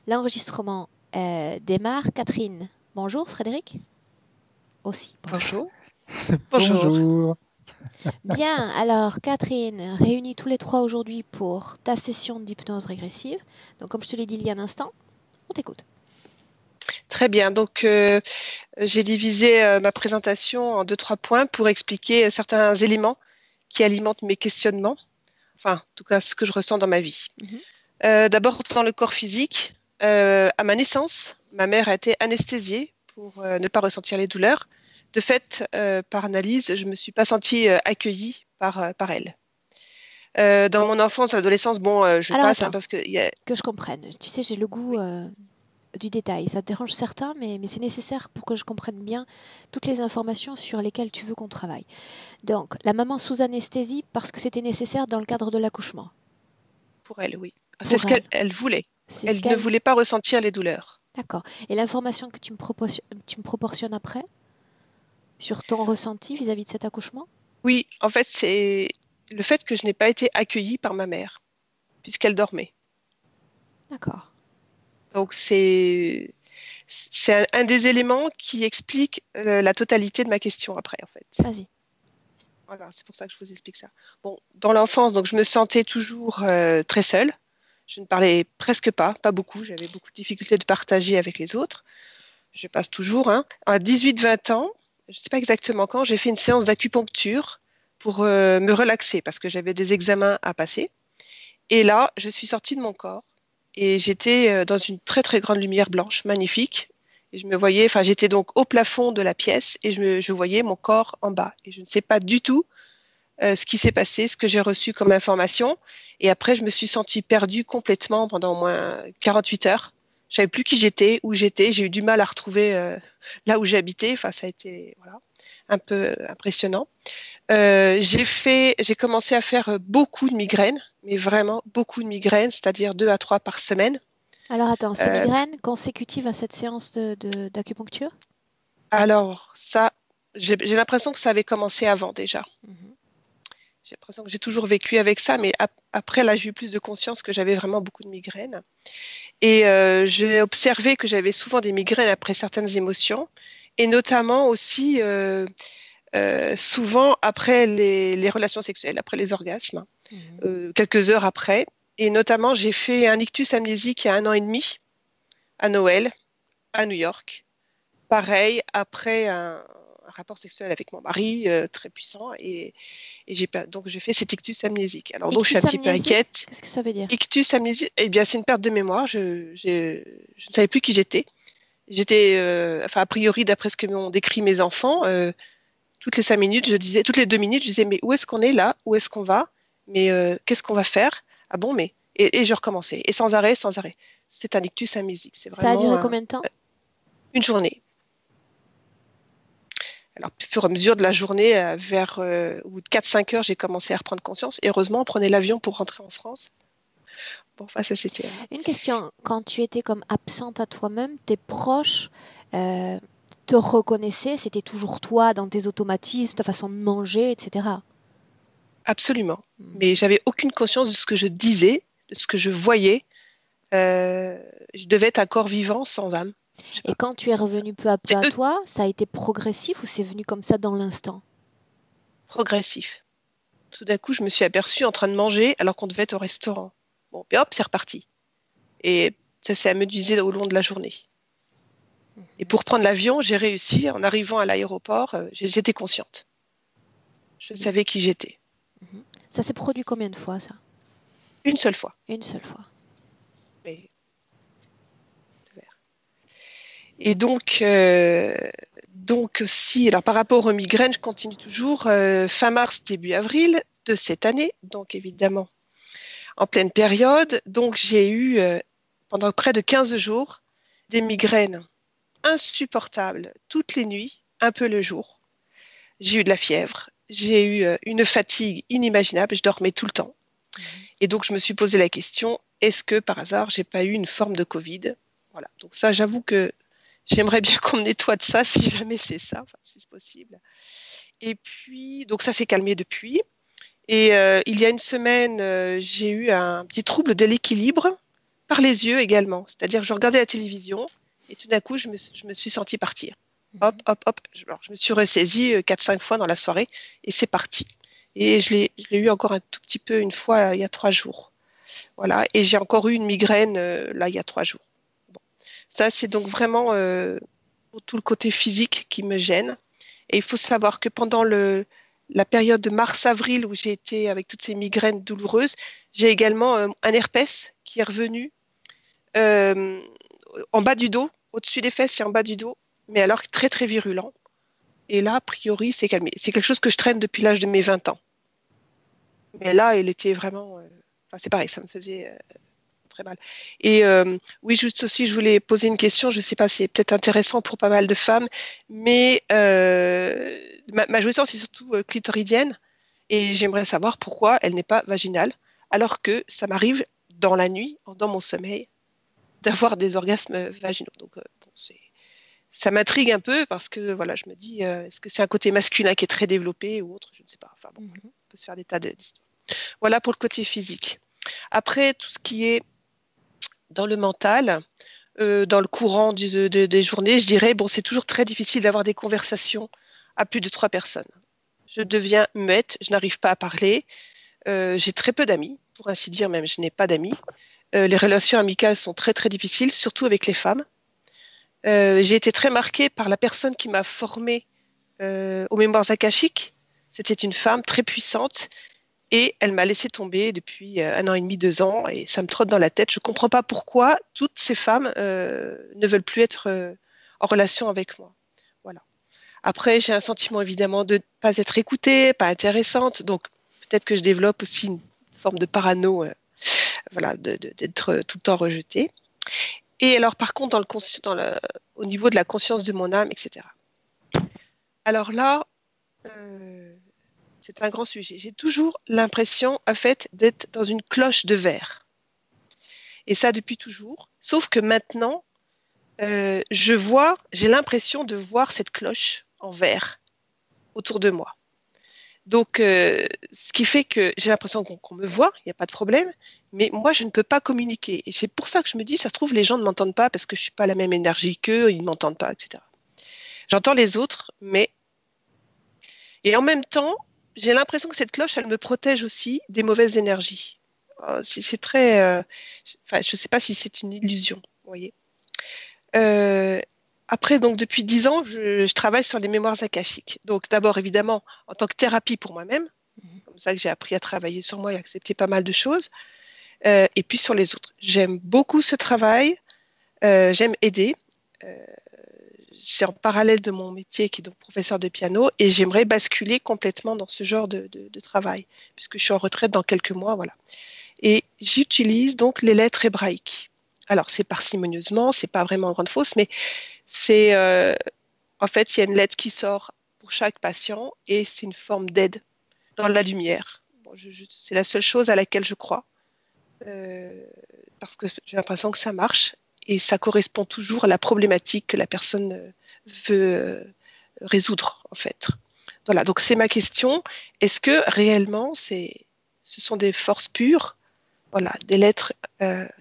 L'enregistrement démarre. Catherine, bonjour. Frédéric aussi, bonjour. Bonjour. Bonjour. Bonjour. Bien, alors Catherine, réunis tous les trois aujourd'hui pour ta session d'hypnose régressive. Donc comme je te l'ai dit il y a un instant, on t'écoute. Très bien. Donc, j'ai divisé ma présentation en deux, trois points pour expliquer certains éléments qui alimentent mes questionnements. Enfin, en tout cas, ce que je ressens dans ma vie. Mhm. D'abord, dans le corps physique, à ma naissance, ma mère a été anesthésiée pour ne pas ressentir les douleurs. De fait, par analyse, je me suis pas sentie accueillie par elle. Dans mon enfance, adolescence, bon, je Alors passe hein, attends, parce que il y a... que je comprenne. Tu sais, j'ai le goût Oui, du détail. Ça te dérange certains, mais c'est nécessaire pour que je comprenne bien toutes les informations sur lesquelles tu veux qu'on travaille. Donc, la maman sous anesthésie parce que c'était nécessaire dans le cadre de l'accouchement. pour elle, oui. C'est Pour ce qu'elle elle. elle voulait. C'est ce Elle ne qu'elle... voulait pas ressentir les douleurs. D'accord. Et l'information que tu me proportionnes après, sur ton ressenti vis-à-vis de cet accouchement? Oui, en fait, c'est le fait que je n'ai pas été accueillie par ma mère, puisqu'elle dormait. D'accord. Donc, c'est un des éléments qui explique la totalité de ma question après, en fait. Vas-y. Voilà, c'est pour ça que je vous explique ça. Bon, dans l'enfance, donc, je me sentais toujours très seule. Je ne parlais presque pas beaucoup. J'avais beaucoup de difficultés de partager avec les autres. Je passe toujours, hein. À 18-20 ans, je ne sais pas exactement quand, j'ai fait une séance d'acupuncture pour me relaxer parce que j'avais des examens à passer. Et là, je suis sortie de mon corps et j'étais dans une très très grande lumière blanche, magnifique. Et je me voyais, enfin, j'étais donc au plafond de la pièce et je voyais mon corps en bas. Et je ne sais pas du tout ce qui s'est passé, ce que j'ai reçu comme information. Et après, je me suis sentie perdue complètement pendant au moins 48 heures. Je savais plus qui j'étais, où j'étais. J'ai eu du mal à retrouver là où j'habitais. Enfin, ça a été voilà, un peu impressionnant. J'ai commencé à faire beaucoup de migraines, mais vraiment beaucoup de migraines, c'est-à-dire 2 à 3 par semaine. Alors attends, ces Euh, migraines consécutives à cette séance d'acupuncture? alors ça, j'ai l'impression que ça avait commencé avant déjà. Mhm. J'ai l'impression que j'ai toujours vécu avec ça, mais après là, j'ai eu plus de conscience que j'avais vraiment beaucoup de migraines. Et j'ai observé que j'avais souvent des migraines après certaines émotions, et notamment aussi souvent après les relations sexuelles, après les orgasmes, Mhm. quelques heures après. Et notamment, j'ai fait un ictus amnésique il y a 1 an et demi, à Noël, à New York. Pareil, après un rapport sexuel avec mon mari très puissant, et donc j'ai fait cet ictus amnésique. Alors donc je suis un Ictus petit peu amnésique? inquiète. Qu'est-ce que ça veut dire? Ictus amnésique, eh bien c'est une perte de mémoire. Je ne savais plus qui j'étais. J'étais, enfin a priori d'après ce que m'ont décrit mes enfants, toutes les 5 minutes, je disais, toutes les 2 minutes, je disais mais où est-ce qu'on est là? Où est-ce qu'on va? Mais qu'est-ce qu'on va faire? Ah bon, mais et je recommençais et sans arrêt, sans arrêt. C'est un ictus amnésique. C'est Ça a vraiment duré combien de temps? une journée. Alors, au fur et à mesure de la journée, au bout de 4-5 heures, j'ai commencé à reprendre conscience. Et heureusement, on prenait l'avion pour rentrer en France. Bon, enfin, ça, c'était... Une question, quand tu étais comme absente à toi-même, tes proches euh, te reconnaissaient, c'était toujours toi dans tes automatismes, ta façon de manger, etc. Absolument. Hmm. Mais j'avais aucune conscience de ce que je disais, de ce que je voyais. Euh, je devais être un corps vivant sans âme. Je sais Et pas. quand tu es revenu peu à peu C'est à eux, toi, ça a été progressif ou c'est venu comme ça dans l'instant? progressif. Tout d'un coup, je me suis aperçue en train de manger alors qu'on devait être au restaurant. Bon, puis hop, c'est reparti. Et ça s'est amusé au long de la journée. Et pour prendre l'avion, j'ai réussi. En arrivant à l'aéroport, j'étais consciente. Je Bien. savais qui j'étais. Mhm. Ça s'est produit combien de fois, ça? Une seule fois. Une seule fois. Mais sévère. Et donc si, alors par rapport aux migraines, je continue toujours fin mars, début avril de cette année, donc évidemment en pleine période. Donc j'ai eu pendant près de 15 jours des migraines insupportables toutes les nuits, un peu le jour. J'ai eu de la fièvre, j'ai eu une fatigue inimaginable, je dormais tout le temps. Mhm. Et donc je me suis posé la question, est-ce que par hasard j'ai pas eu une forme de Covid? Voilà. Donc ça, j'avoue que j'aimerais bien qu'on me nettoie de ça si jamais c'est ça, enfin, si c'est possible. Et puis, donc ça s'est calmé depuis. Et il y a une semaine, j'ai eu un petit trouble de l'équilibre par les yeux également. C'est-à-dire que je regardais la télévision et tout d'un coup, je me suis sentie partir. Hop, hop, hop. Alors, je me suis ressaisie 4-5 fois dans la soirée et c'est parti. Et je l'ai eu encore un tout petit peu une fois il y a 3 jours. Voilà. Et j'ai encore eu une migraine là il y a 3 jours. Bon. Ça, c'est donc vraiment tout le côté physique qui me gêne. Et il faut savoir que pendant la période de mars-avril où j'ai été avec toutes ces migraines douloureuses, j'ai également un herpès qui est revenu euh, en bas du dos, au-dessus des fesses et en bas du dos, mais alors très très virulent. Et là, a priori, c'est calmé. C'est quelque chose que je traîne depuis l'âge de mes 20 ans. Mais là, elle était vraiment... Enfin, c'est pareil, ça me faisait très mal. Et oui, juste aussi, je voulais poser une question. Je ne sais pas, c'est peut-être intéressant pour pas mal de femmes, mais ma jouissance est surtout clitoridienne et j'aimerais savoir pourquoi elle n'est pas vaginale, alors que ça m'arrive dans la nuit, dans mon sommeil, d'avoir des orgasmes vaginaux. Donc, bon, ça m'intrigue un peu parce que voilà, je me dis, est-ce que c'est un côté masculin qui est très développé ou autre? Je ne sais pas. Enfin bon, on peut se faire des tas d'histoires. Voilà pour le côté physique. Après, tout ce qui est dans le mental, dans le courant des journées, je dirais, bon, c'est toujours très difficile d'avoir des conversations à plus de 3 personnes. Je deviens muette, je n'arrive pas à parler. J'ai très peu d'amis, pour ainsi dire, même je n'ai pas d'amis. Les relations amicales sont très très difficiles, surtout avec les femmes. J'ai été très marquée par la personne qui m'a formée aux mémoires akashiques. C'était une femme très puissante et elle m'a laissé tomber depuis 1 an et demi, 2 ans et ça me trotte dans la tête. Je ne comprends pas pourquoi toutes ces femmes ne veulent plus être en relation avec moi. Voilà. Après, j'ai un sentiment évidemment de ne pas être écoutée, pas intéressante. Donc peut-être que je développe aussi une forme de parano, voilà, d'être tout le temps rejetée. Et alors, par contre, au niveau de la conscience de mon âme, etc. Alors là, euh, c'est un grand sujet. J'ai toujours l'impression, en fait, d'être dans une cloche de verre. Et ça depuis toujours. Sauf que maintenant, j'ai l'impression de voir cette cloche en verre autour de moi. Donc, ce qui fait que j'ai l'impression qu'on me voit, il n'y a pas de problème, mais moi, je ne peux pas communiquer. Et c'est pour ça que je me dis, ça se trouve, les gens ne m'entendent pas parce que je ne suis pas la même énergie qu'eux, ils ne m'entendent pas, etc. J'entends les autres, mais... Et en même temps, j'ai l'impression que cette cloche, elle me protège aussi des mauvaises énergies. C'est très... enfin, je ne sais pas si c'est une illusion, vous voyez. Euh, Après, donc, depuis 10 ans, je travaille sur les mémoires akashiques. Donc, d'abord, évidemment, en tant que thérapie pour moi-même, comme ça que j'ai appris à travailler sur moi et accepter pas mal de choses, et puis sur les autres. J'aime beaucoup ce travail, j'aime aider. Euh, c'est en parallèle de mon métier qui est donc professeur de piano et j'aimerais basculer complètement dans ce genre de travail, puisque je suis en retraite dans quelques mois, voilà. Et j'utilise donc les lettres hébraïques. Alors, c'est parcimonieusement, c'est pas vraiment en grande fausse, mais c'est en fait, il y a une lettre qui sort pour chaque patient et c'est une forme d'aide dans la lumière. Bon, c'est la seule chose à laquelle je crois euh, parce que j'ai l'impression que ça marche et ça correspond toujours à la problématique que la personne veut résoudre en fait. Voilà, donc c'est ma question. Est-ce que réellement ce sont des forces pures, voilà, des lettres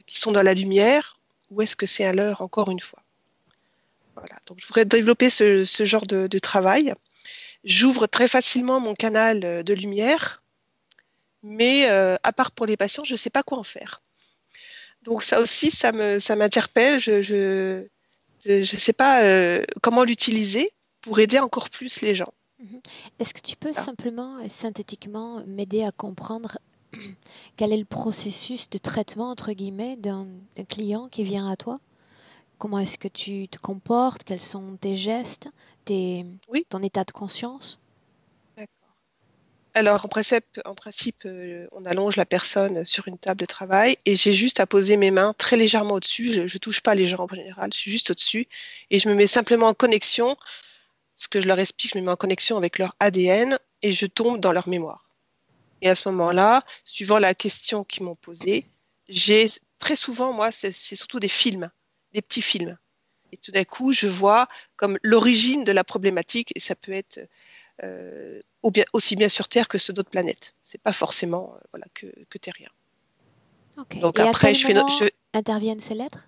qui sont dans la lumière, ou est-ce que c'est un leurre encore une fois? Voilà, donc je voudrais développer ce genre de travail. J'ouvre très facilement mon canal de lumière, mais à part pour les patients, je ne sais pas quoi en faire. Donc ça aussi, ça m'interpelle. Je sais pas comment l'utiliser pour aider encore plus les gens. Mhm. Est-ce que tu peux Voilà. simplement et synthétiquement m'aider à comprendre quel est le processus de traitement, entre guillemets, d'un client qui vient à toi? Comment est-ce que tu te comportes? Quels sont tes gestes, Oui, ton état de conscience? d'accord. Alors en principe on allonge la personne sur une table de travail et j'ai juste à poser mes mains très légèrement au-dessus. Je ne touche pas les jambes en général, je suis juste au-dessus et je me mets simplement en connexion. Ce que je leur explique, je me mets en connexion avec leur ADN et je tombe dans leur mémoire. Et à ce moment-là, suivant la question qu'ils m'ont posée, j'ai très souvent, moi, c'est surtout des films, des petits films. Et tout d'un coup, je vois comme l'origine de la problématique, et ça peut être aussi bien sur Terre que sur d'autres planètes. C'est pas forcément voilà, que terrien. Ok. Donc Et à après, quel moment interviennent ces lettres?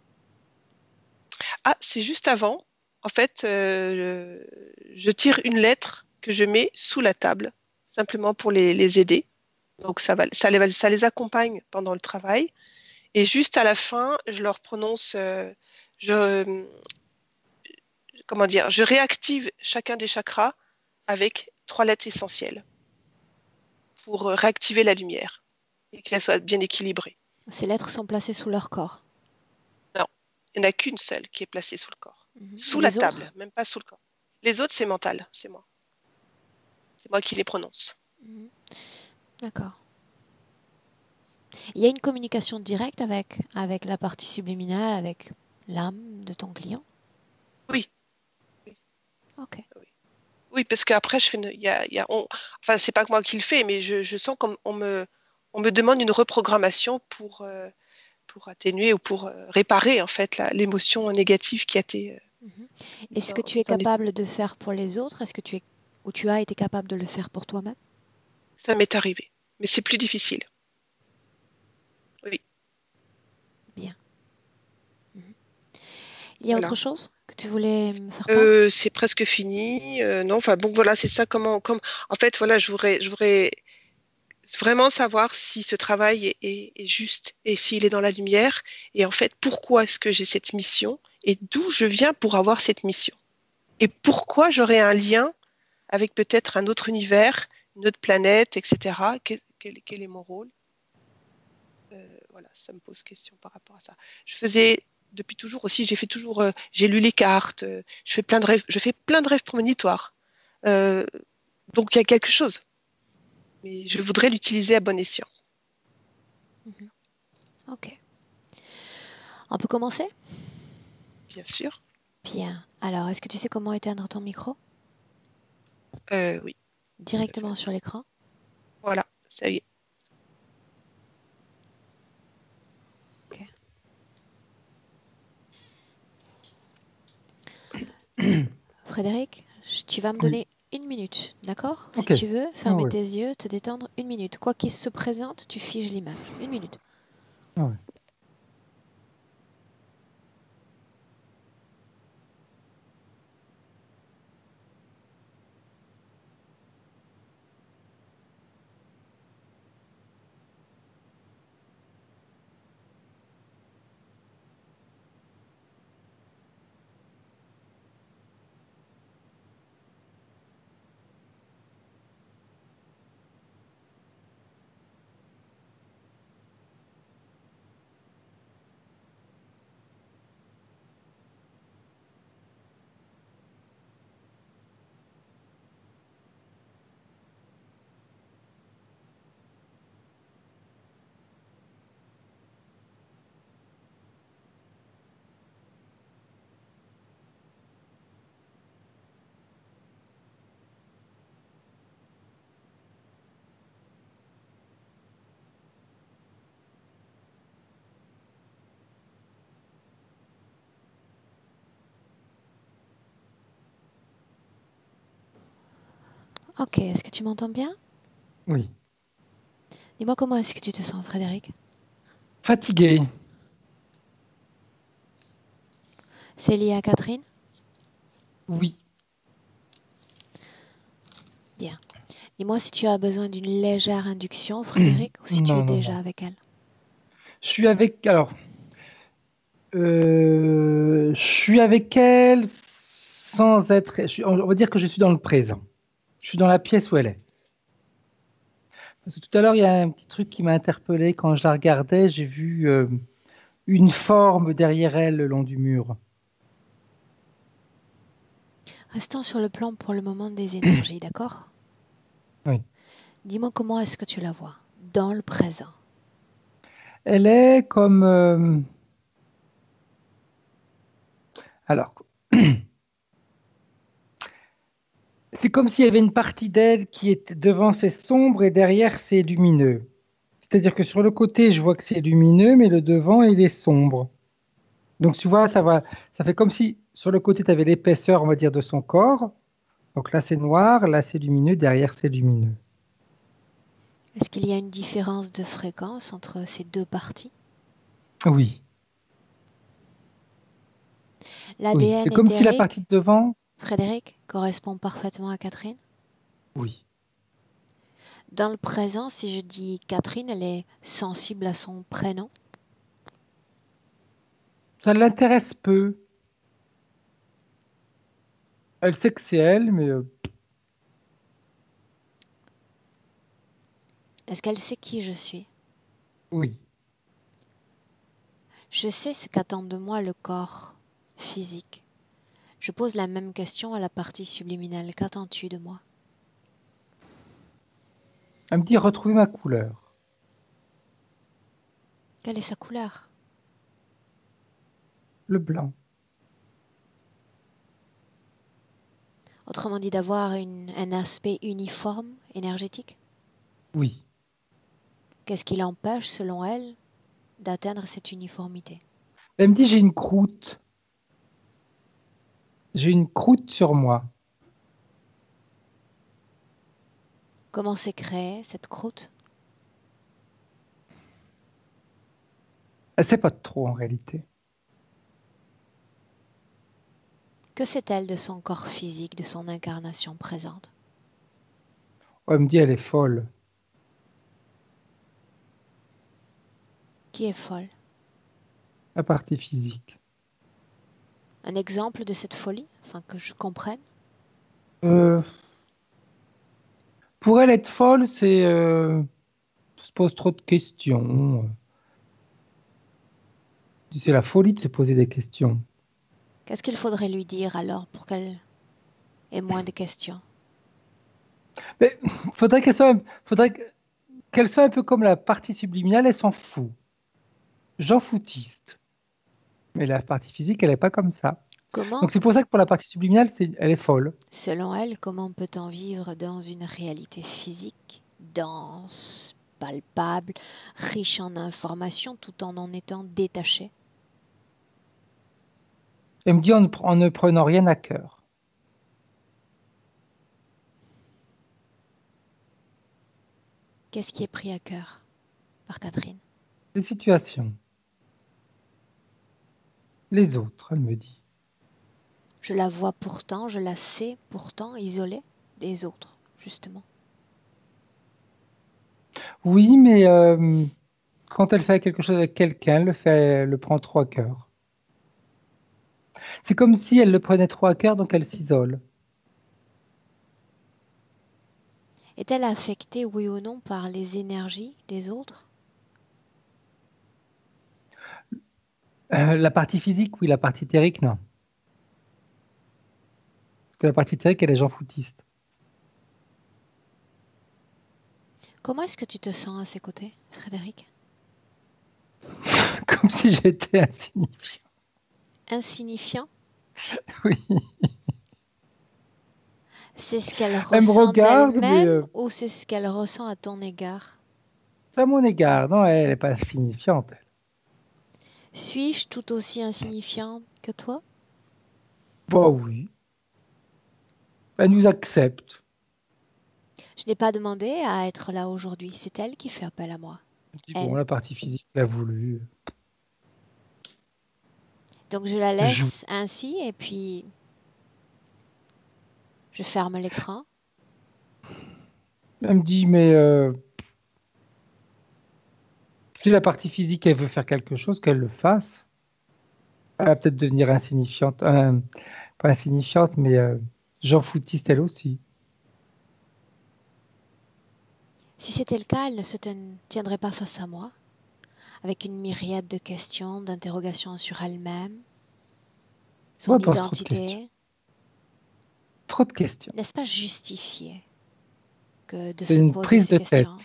Ah, c'est juste avant. En fait, je tire une lettre que je mets sous la table, simplement pour les aider. Donc ça les accompagne pendant le travail. Et juste à la fin, je leur prononce, je, comment dire, je réactive chacun des chakras avec 3 lettres essentielles pour réactiver la lumière et qu'elle soit bien équilibrée. Ces lettres sont placées sous leur corps. Non, il n'y en a qu'une seule qui est placée sous le corps. Et Sous la les autres? table, même pas sous le corps. Les autres, c'est mental, c'est moi. C'est moi qui les prononce. Mhm. D'accord. Il y a une communication directe avec la partie subliminale, avec l'âme de ton client? Oui, oui, Ok. oui. Oui, parce qu'après, enfin, c'est pas que moi qui le fais, mais je sens on me demande une reprogrammation pour atténuer ou pour réparer en fait l'émotion négative qui a été Mhm. mise Est-ce que tu es dans un état. capable de faire pour les autres? Est-ce que tu es ou tu as été capable de le faire pour toi-même? Ça m'est arrivé, mais c'est plus difficile. Oui, Bien. Mhm. Il y a autre voilà. chose que tu voulais me faire part? C'est presque fini. Non, enfin bon, voilà, c'est ça. En fait, voilà, je voudrais vraiment savoir si ce travail est juste et s'il est dans la lumière. Et en fait, pourquoi est-ce que j'ai cette mission et d'où je viens pour avoir cette mission. Et pourquoi j'aurais un lien avec peut-être un autre univers, une autre planète, etc. Quel est mon rôle? Voilà, ça me pose question par rapport à ça. Je faisais depuis toujours aussi, j'ai lu les cartes, je fais plein de rêves, je fais plein de rêves prémonitoires. Euh, donc il y a quelque chose, mais je voudrais l'utiliser à bon escient. Mhm. Ok. On peut commencer? Bien sûr. Bien. Alors, est-ce que tu sais comment éteindre ton micro? Oui, tout à fait. Directement sur l'écran? Voilà, ça y est. Ok. Frédéric, tu vas me Oui, donner une minute, d'accord? Si ok. tu veux, Ah fermer ouais, tes yeux, te détendre une minute. Quoi qu'il se présente, tu figes l'image. Une minute. ah ouais. Ok, est-ce que tu m'entends bien? Oui. Dis-moi comment est-ce que tu te sens, Frédéric? Fatigué. C'est lié à Catherine? Oui. Bien. Dis-moi si tu as besoin d'une légère induction, Frédéric, ou si tu es Non, non, déjà non. avec elle. Je suis avec. Alors, je suis avec elle sans être. On va dire que je suis dans le présent. Je suis dans la pièce où elle est. Parce que tout à l'heure, il y a un petit truc qui m'a interpellé quand je la regardais. J'ai vu une forme derrière elle le long du mur. Restons sur le plan pour le moment des énergies, d'accord? Oui. Dis-moi comment est-ce que tu la vois dans le présent. Elle est comme. Alors, c'est comme s'il y avait une partie d'elle qui était devant, c'est sombre et derrière c'est lumineux. C'est-à-dire que sur le côté, je vois que c'est lumineux, mais le devant, il est sombre. Donc tu vois, ça fait comme si sur le côté, tu avais l'épaisseur, on va dire, de son corps. Donc là, c'est noir, là, c'est lumineux, derrière, c'est lumineux. Est-ce qu'il y a une différence de fréquence entre ces deux parties? Oui, oui. L'ADN C'est comme si la éthérique, partie de devant, Frédéric, correspond parfaitement à Catherine. oui. Dans le présent, si je dis Catherine, elle est sensible à son prénom. Ça l'intéresse peu. Elle sait que c'est elle, mais Est-ce qu'elle sait qui je suis? oui. Je sais ce qu'attend de moi le corps physique. Je pose la même question à la partie subliminale. Qu'attends-tu de moi? Elle me dit retrouver ma couleur. Quelle est sa couleur? Le blanc. Autrement dit, d'avoir un aspect uniforme, énergétique. Oui. Qu'est-ce qui l'empêche, selon elle, d'atteindre cette uniformité? Elle me dit j'ai une croûte. J'ai une croûte sur moi. Comment s'est créée cette croûte? Elle sait pas trop en réalité. Que sait-elle de son corps physique, de son incarnation présente? Elle me dit elle est folle. Qui est folle? La partie physique. Un exemple de cette folie, afin que je comprenne. Euh, pour elle être folle, c'est se pose trop de questions. C'est la folie de se poser des questions. Qu'est-ce qu'il faudrait lui dire alors pour qu'elle ait moins de questions? Mais faudrait qu'elle soit un peu comme la partie subliminale, elle s'en fout. J'en foutiste. Mais la partie physique, elle n'est pas comme ça. Comment, Donc c'est pour ça que pour la partie subliminale, elle est folle. selon elle, comment peut-on vivre dans une réalité physique, dense, palpable, riche en informations, tout en étant détaché? Elle me dit en ne prenant rien à cœur. Qu'est-ce qui est pris à cœur par Catherine? Les situations. Les autres, elle me dit. Je la vois pourtant, je la sais pourtant isolée des autres, justement. Oui, mais quand elle fait quelque chose avec quelqu'un, elle le prend trop à cœur. C'est comme si elle le prenait trop à cœur, donc elle s'isole. Est-elle affectée, oui ou non, par les énergies des autres? La partie physique, oui, la partie éthérique, non. Parce que la partie éthérique, elle est gens foutistes. Comment est-ce que tu te sens à ses côtés, Frédéric? Comme si j'étais insignifiant. Insignifiant? Oui. C'est ce qu'elle Elle me ressent regarde, mais d'elle-même ou c'est ce qu'elle ressent à ton égard? c'est à mon égard. Non, elle n'est pas insignifiante. Suis-je tout aussi insignifiant que toi? Bah oui. Elle nous accepte. Je n'ai pas demandé à être là aujourd'hui, c'est elle qui fait appel à moi. Je dis, bon, Elle. la partie physique, elle a voulu. Donc je la Joue. laisse ainsi et puis je ferme l'écran. Elle me dit, mais si la partie physique, elle veut faire quelque chose, qu'elle le fasse. Elle va peut-être devenir insignifiante. Pas insignifiante, mais j'en foutiste elle aussi. Si c'était le cas, elle ne se tiendrait pas face à moi, avec une myriade de questions, d'interrogations sur elle-même, Moi, son elle pose trop de questions. identité. Trop de questions. N'est-ce pas justifié que de C'est se une poser prise ces de tête. questions?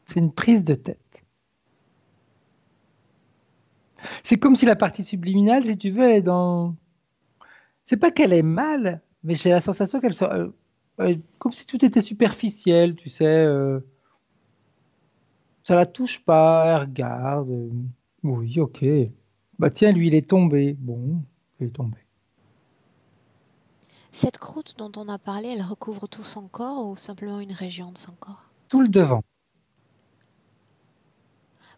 C'est une prise de tête. C'est comme si la partie subliminale, si tu veux, est dans. C'est pas qu'elle est mal, mais j'ai la sensation qu'elle soit. Comme si tout était superficiel, tu sais. Ça la touche pas, elle regarde. Oui, ok. Bah tiens, lui, il est tombé. Bon, il est tombé. Cette croûte dont on a parlé, elle recouvre tout son corps ou simplement une région de son corps? Tout le devant.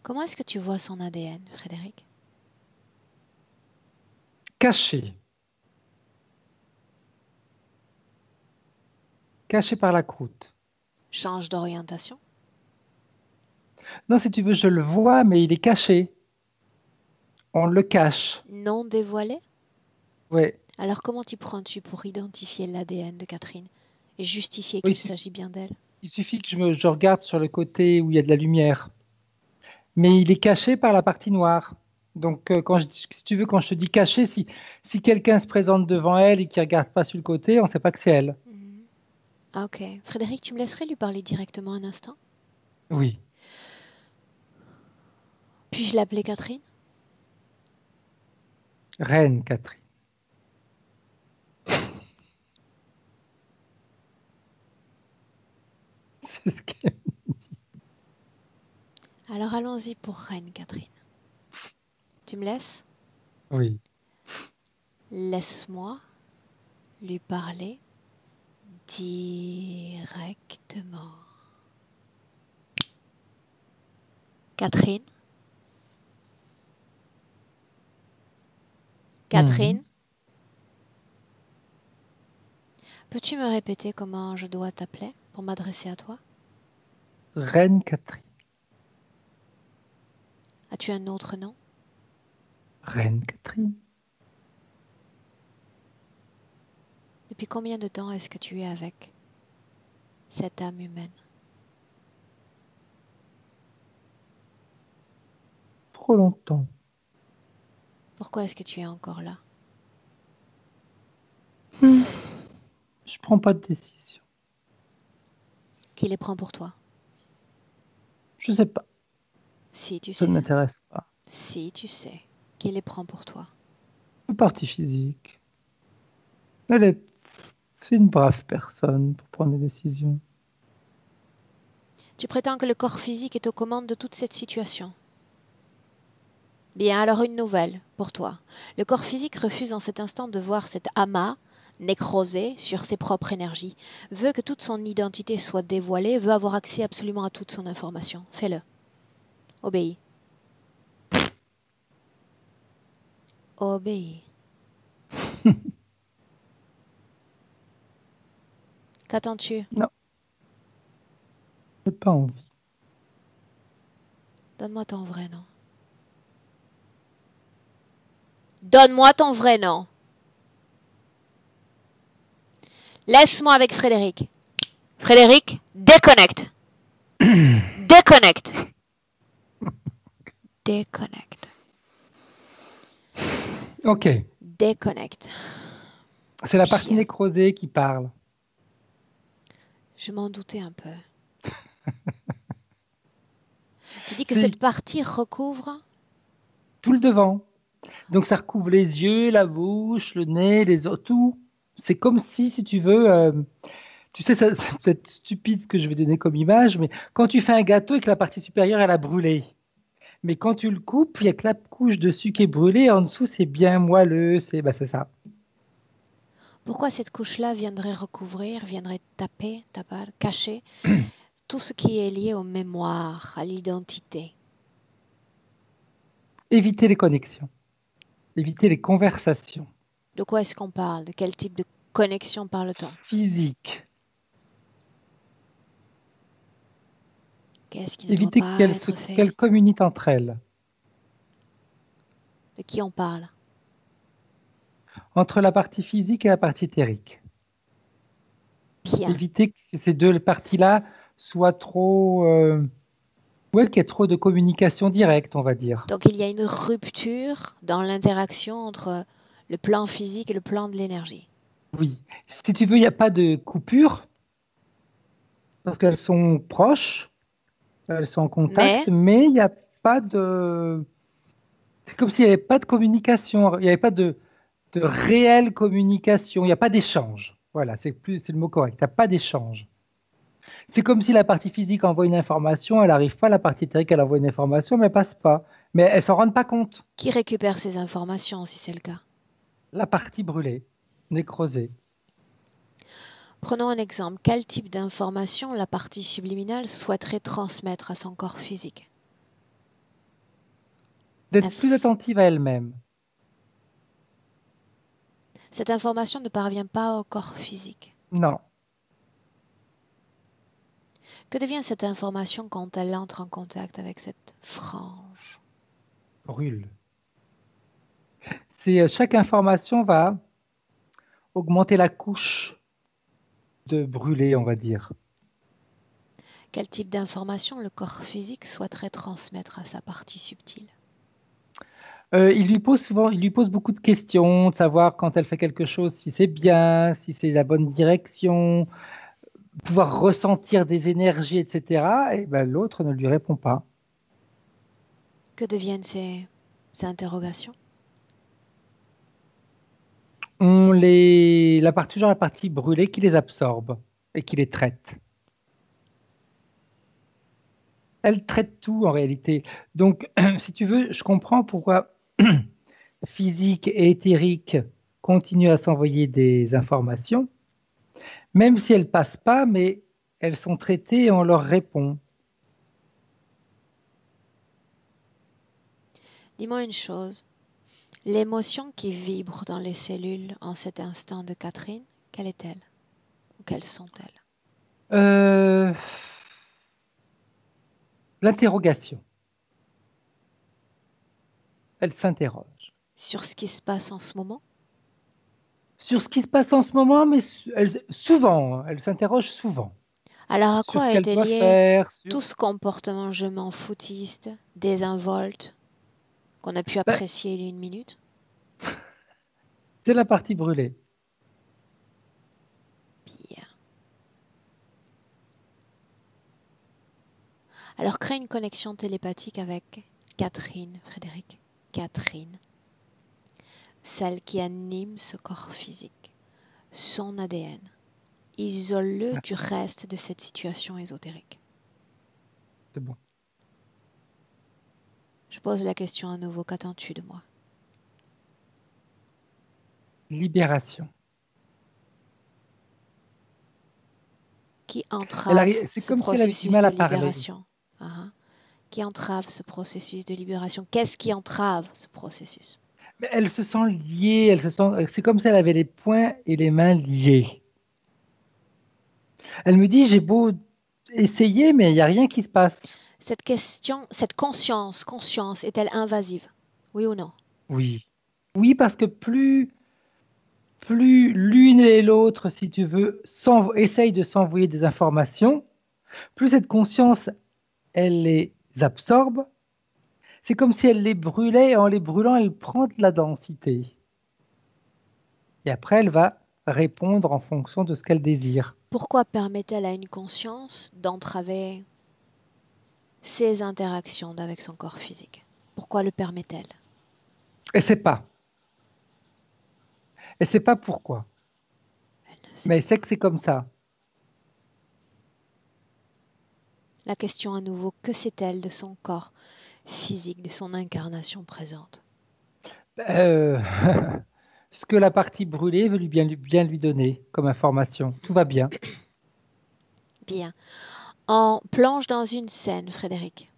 Comment est-ce que tu vois son ADN, Frédéric? Caché. Caché par la croûte. Change d'orientation? Non, si tu veux, je le vois, mais il est caché. On le cache. Non dévoilé? Ouais. Alors comment t'y prends-tu pour identifier l'ADN de Catherine et justifier Oui, qu'il s'agit bien d'elle? il suffit que je regarde sur le côté où il y a de la lumière. Mais il est caché par la partie noire. Donc, si tu veux, quand je te dis caché, si quelqu'un se présente devant elle et qui regarde pas sur le côté, on ne sait pas que c'est elle. Mhm. Ah, ok. Frédéric, tu me laisserais lui parler directement un instant? Oui. Puis-je l'appeler Catherine? Reine Catherine. C'est ce qu'elle- Alors allons-y pour Reine Catherine. Tu me laisses? Oui. Laisse-moi lui parler directement. Catherine? Mhm. Catherine? Peux-tu me répéter comment je dois t'appeler pour m'adresser à toi? Reine Catherine. As-tu un autre nom? Reine Catherine. Depuis combien de temps est-ce que tu es avec cette âme humaine? Trop longtemps. Pourquoi est-ce que tu es encore là? Hmm. Je prends pas de décision. Qui les prend pour toi? Je sais pas. Si tu Ça ne sais. m'intéresse pas. Si tu sais. Qui les prend pour toi? Le parti physique. Elle est, c'est une brave personne pour prendre des décisions. Tu prétends que le corps physique est aux commandes de toute cette situation. Bien, alors une nouvelle pour toi. Le corps physique refuse en cet instant de voir cet amas nécrosé sur ses propres énergies, veut que toute son identité soit dévoilée, veut avoir accès absolument à toute son information. Fais-le. Obéis. Obéis. Qu'attends-tu? Non, j'ai pas envie. Donne-moi ton vrai nom. Donne-moi ton vrai nom. Laisse-moi avec Frédéric. Frédéric, déconnecte. Déconnecte. Déconnecte. Ok, Déconnecte. c'est la partie Bien. nécrosée qui parle. Je m'en doutais un peu. Tu dis que cette C'est partie recouvre. tout le devant. Donc ça recouvre les yeux, la bouche, le nez, les os, tout. C'est comme si tu veux, tu sais, ça, c'est peut-être stupide ce que je vais donner comme image, mais quand tu fais un gâteau et que la partie supérieure, elle a brûlé. Mais quand tu le coupes, il n'y a que la couche dessus qui est brûlée, et en dessous, c'est bien moelleux, c'est ça. Pourquoi cette couche-là viendrait recouvrir, viendrait taper, cacher tout ce qui est lié aux mémoires, à l'identité? Éviter les connexions, éviter les conversations De quoi est-ce qu'on parle? De quel type de connexion parle-t-on? physiques, Qu'est-ce qui ne doit éviter pas être fait? qu'elles communiquent entre elles, De qui on parle? entre la partie physique et la partie éthérique. Bien. Éviter que ces deux parties-là soient trop, ouais, qu'il y ait trop de communication directe, on va dire. Donc il y a une rupture dans l'interaction entre le plan physique et le plan de l'énergie. Oui. Si tu veux, il n'y a pas de coupure, parce qu'elles sont proches, elles sont en Mais contact, mais il n'y a pas de... C'est comme s'il n'y avait pas de communication, il n'y avait pas de réelle communication, il n'y a pas d'échange. Voilà, c'est le mot correct, il n'y a pas d'échange. C'est comme si la partie physique envoie une information, elle n'arrive pas, la partie éthérique, elle envoie une information, mais elle passe pas. Mais elles s'en rendent pas compte. qui récupère ces informations si c'est le cas? La partie brûlée, nécrosée. Prenons un exemple. Quel type d'information la partie subliminale souhaiterait transmettre à son corps physique? D'être plus Inf- attentive à elle-même. Cette information ne parvient pas au corps physique. Non. Que devient cette information quand elle entre en contact avec cette frange? Brûle. Chaque information va augmenter la couche de brûler, on va dire. Quel type d'information le corps physique souhaiterait transmettre à sa partie subtile? Il lui pose beaucoup de questions, de savoir quand elle fait quelque chose, si c'est bien, si c'est la bonne direction, pouvoir ressentir des énergies, etc. Et ben, l'autre ne lui répond pas. Que deviennent ces interrogations? Toujours la partie brûlée qui les absorbe et qui les traite. Elle traite tout en réalité. Donc, si tu veux, je comprends pourquoi physique et éthérique continuent à s'envoyer des informations, même si elles passent pas, mais elles sont traitées et on leur répond. Dis-moi une chose. L'émotion qui vibre dans les cellules en cet instant de Catherine, quelle est-elle? Ou quelles sont-elles? Euh, L'interrogation. Elle s'interroge Sur ce qui se passe en ce moment? sur ce qui se passe en ce moment, mais souvent, elle s'interroge souvent Alors à sur ce quoi qu'elle était doit lié faire. tout ce comportement je m'en foutiste, désinvolte, qu'on a pu Ben, apprécier il y a une minute? c'est la partie brûlée. Bien. Alors crée une connexion télépathique avec Catherine, Frédéric. Catherine, celle qui anime ce corps physique, son ADN. Isole-le du reste de cette situation ésotérique. C'est bon. Je pose la question à nouveau, qu'attends-tu de moi? Libération. Qui entrave C'est ce comme si elle avait du processus mal de à parler. libération? Ah, qui entrave ce processus de libération? Qu'est-ce qui entrave ce processus? Mais elle se sent liée, c'est comme si elle avait les poings et les mains liés. Elle me dit, j'ai beau essayer, mais il n'y a rien qui se passe. Cette question, cette conscience est-elle invasive? Oui ou non? Oui. Oui, parce que plus l'une et l'autre, si tu veux, essayent de s'envoyer des informations, plus cette conscience, elle les absorbe. C'est comme si elle les brûlait, et en les brûlant, elle prend de la densité. Et après, elle va répondre en fonction de ce qu'elle désire. Pourquoi permet-elle à une conscience d'entraver ses interactions avec son corps physique? Pourquoi le permet-elle? Elle ne sait pas. Elle ne sait pas pourquoi. Elle ne sait Mais elle pas. sait que c'est comme ça. La question à nouveau, que sait-elle de son corps physique, de son incarnation présente? Euh, Ce que la partie brûlée veut bien lui donner comme information. Tout va bien. Bien. On plonge dans une scène, Frédéric.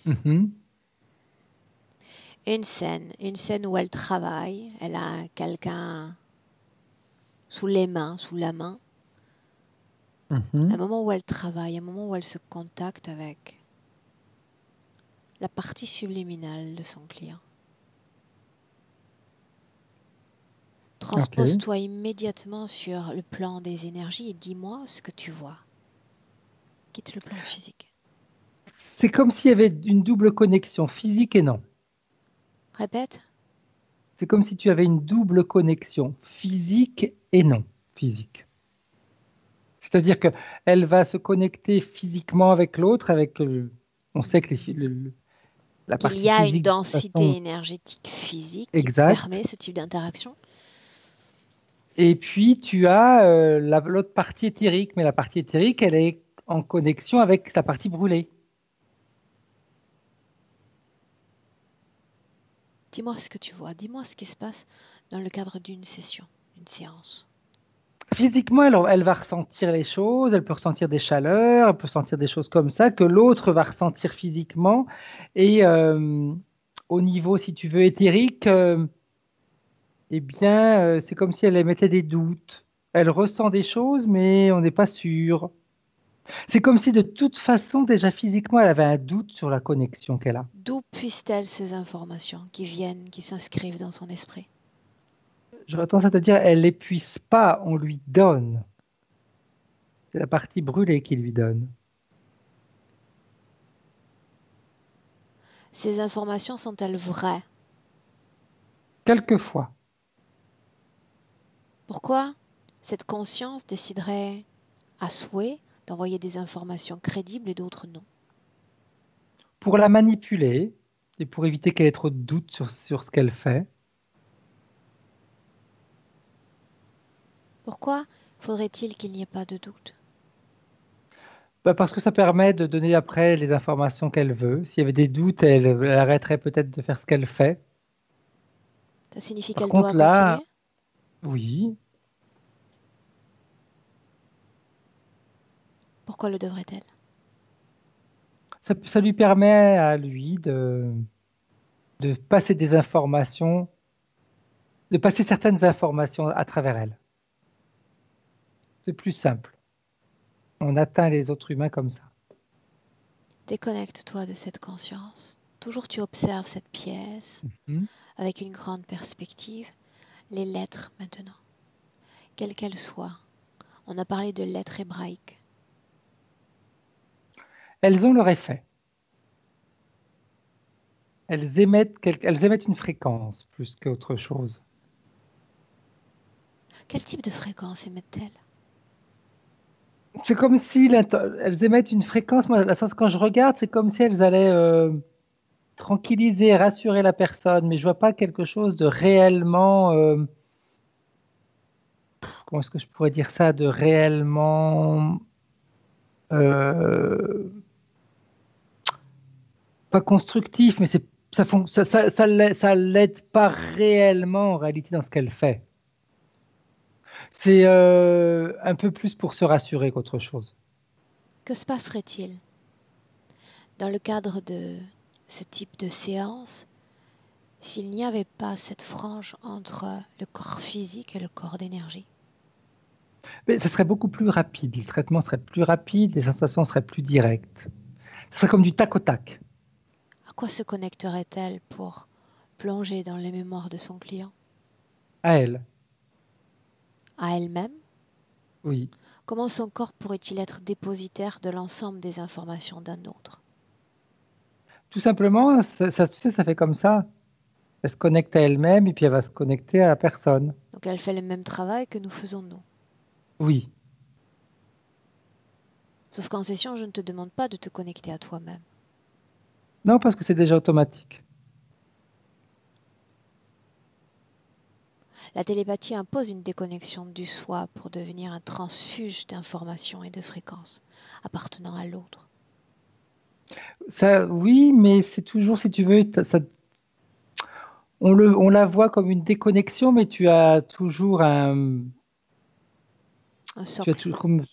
Mhm, Une scène où elle travaille, elle a quelqu'un sous les mains, sous la main. Un mhm. moment où elle travaille, un moment où elle se contacte avec la partie subliminale de son client. Ok. Transpose-toi immédiatement sur le plan des énergies et dis-moi ce que tu vois. Quitte le plan physique. C'est comme s'il y avait une double connexion physique et non. Répète. C'est comme si tu avais une double connexion physique et non physique. C'est-à-dire que elle va se connecter physiquement avec l'autre, on sait que la Qu'il partie y a une physique de toute densité façon énergétique physique qui exacte. permet ce type d'interaction. Et puis tu as l'autre partie éthérique, mais la partie éthérique, elle est en connexion avec la partie brûlée. Dis-moi ce que tu vois, dis-moi ce qui se passe dans le cadre d'une session, une séance. physiquement, elle va ressentir les choses, elle peut ressentir des chaleurs, elle peut sentir des choses comme ça, que l'autre va ressentir physiquement. Et au niveau, si tu veux, éthérique, eh bien, c'est comme si elle émettait des doutes. Elle ressent des choses, mais on n'est pas sûr. C'est comme si de toute façon, déjà physiquement, elle avait un doute sur la connexion qu'elle a. D'où puissent-elles ces informations qui viennent, qui s'inscrivent dans son esprit? J'aurais tendance à te dire, elle l'épuise pas, on lui donne. C'est la partie brûlée qui lui donne. Ces informations sont-elles vraies? Quelquefois. Pourquoi cette conscience déciderait à souhait d'envoyer des informations crédibles et d'autres non? Pour la manipuler et pour éviter qu'elle ait trop de doutes sur ce qu'elle fait. Pourquoi faudrait-il qu'il n'y ait pas de doute? Bah, parce que ça permet de donner après les informations qu'elle veut. S'il y avait des doutes, elle arrêterait peut-être de faire ce qu'elle fait. Ça signifie Par qu'elle contre, doit là, continuer? oui, Pourquoi le devrait-elle? ça lui permet à lui de passer des informations, de passer certaines informations à travers elle. C'est plus simple. On atteint les autres humains comme ça. Déconnecte-toi de cette conscience. Toujours tu observes cette pièce Hmm. avec une grande perspective. Les lettres maintenant, quelles qu'elles soient. On a parlé de lettres hébraïques. Elles ont leur effet. Elles émettent une fréquence plus qu'autre chose. Quel type de fréquence émettent-elles? C'est comme si elles émettent une fréquence. Moi, la sens quand je regarde, c'est comme si elles allaient tranquilliser, rassurer la personne, mais je vois pas quelque chose de réellement. Comment est-ce que je pourrais dire ça, de réellement euh, pas constructif, mais ça l'aide pas réellement en réalité dans ce qu'elle fait. C'est un peu plus pour se rassurer qu'autre chose. Que se passerait-il dans le cadre de ce type de séance s'il n'y avait pas cette frange entre le corps physique et le corps d'énergie? Mais ça serait beaucoup plus rapide. Le traitement serait plus rapide, les sensations seraient plus directes. Ce serait comme du tac au tac. À quoi se connecterait-elle pour plonger dans les mémoires de son client? À elle, À elle-même? oui. Comment son corps pourrait-il être dépositaire de l'ensemble des informations d'un autre? Tout simplement, tu sais, ça fait comme ça. Elle se connecte à elle-même et puis elle va se connecter à la personne. Donc elle fait le même travail que nous faisons nous. Oui. Sauf qu'en session, je ne te demande pas de te connecter à toi-même. Non, parce que c'est déjà automatique. La télépathie impose une déconnexion du soi pour devenir un transfuge d'informations et de fréquences appartenant à l'autre. Ça, oui, mais c'est toujours, si tu veux, on la voit comme une déconnexion, mais Un tu as socle. toujours comme,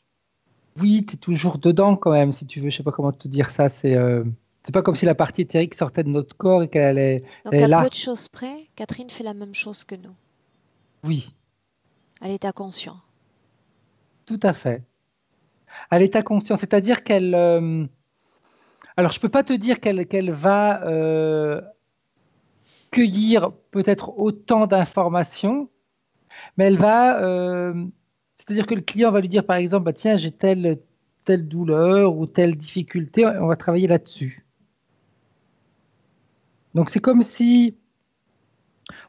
oui, tu es toujours dedans quand même, si tu veux. Je sais pas comment te dire ça. C'est pas comme si la partie éthérique sortait de notre corps et elle Donc est à peu là. de choses près, Catherine fait la même chose que nous, Oui, à l'état conscient. tout à fait. À l'état conscient, c'est-à-dire alors je peux pas te dire qu'elle va cueillir peut-être autant d'informations, mais c'est-à-dire que le client va lui dire par exemple, bah, tiens, j'ai telle douleur ou telle difficulté, on va travailler là-dessus. Donc c'est comme si,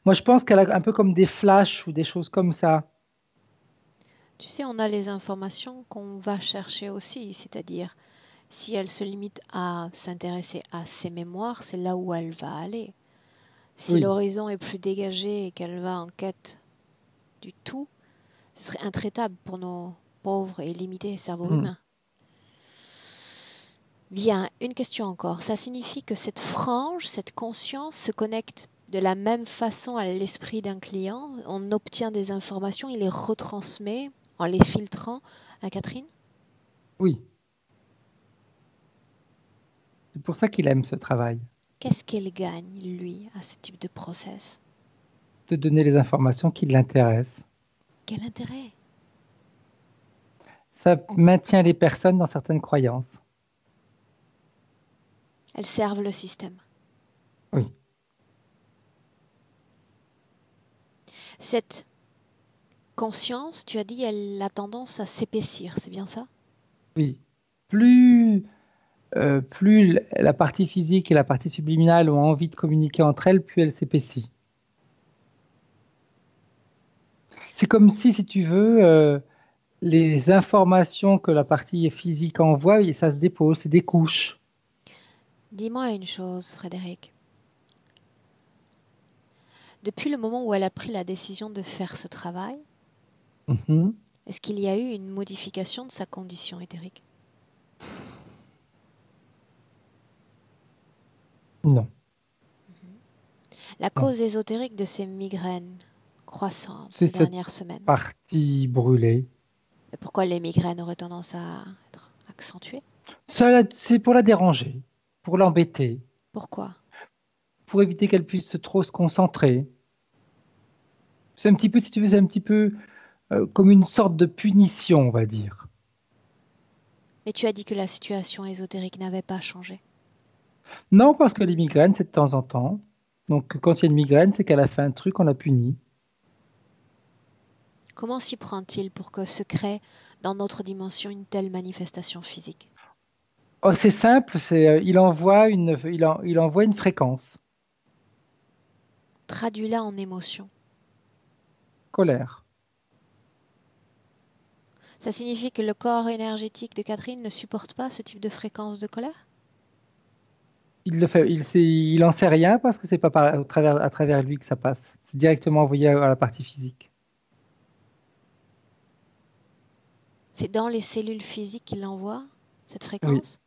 moi je pense qu'elle a un peu comme des flashs ou des choses comme ça. Tu sais, on a les informations qu'on va chercher aussi, c'est-à-dire si elle se limite à s'intéresser à ses mémoires, c'est là où elle va aller. Si Oui. l'horizon est plus dégagé et qu'elle va en quête du tout, ce serait intraitable pour nos pauvres et limités cerveaux Hmm. humains. Bien, une question encore. Ça signifie que cette frange, cette conscience se connecte de la même façon à l'esprit d'un client. On obtient des informations, il les retransmet en les filtrant à Catherine? Oui, c'est pour ça qu'il aime ce travail, Qu'est-ce qu'elle gagne, lui, à ce type de process? de donner les informations qui l'intéressent. Quel intérêt? Ça maintient les personnes dans certaines croyances. Elles servent le système. Oui, Cette conscience, tu as dit, elle a tendance à s'épaissir, c'est bien ça? oui. Plus, plus la partie physique et la partie subliminale ont envie de communiquer entre elles, plus elle s'épaissit. C'est comme si tu veux, les informations que la partie physique envoie, et ça se dépose, c'est des couches. Dis-moi une chose, Frédéric. Depuis le moment où elle a pris la décision de faire ce travail, Mhm. est-ce qu'il y a eu une modification de sa condition éthérique? Non, La non. cause ésotérique de ces migraines croissantes C'est ces cette dernières semaines. partie brûlée. Et pourquoi les migraines auraient tendance à être accentuées? Ça, c'est pour la déranger, pour l'embêter, Pourquoi? pour éviter qu'elle puisse trop se concentrer. C'est un petit peu, si tu veux, c'est un petit peu comme une sorte de punition, on va dire. Mais tu as dit que la situation ésotérique n'avait pas changé. Non, parce que les migraines, c'est de temps en temps. Donc, quand il y a une migraine, c'est qu'elle a fait un truc, on l'a puni. Comment s'y prend-il pour que se crée dans notre dimension une telle manifestation physique? Oh, c'est simple, c'est, il envoie une fréquence, Traduis-la en émotion. colère. Ça signifie que le corps énergétique de Catherine ne supporte pas ce type de fréquence de colère? Il le fait, il en sait rien parce que c'est pas à travers lui que ça passe. C'est directement envoyé à la partie physique. C'est dans les cellules physiques qu'il l'envoie, cette Oui, fréquence?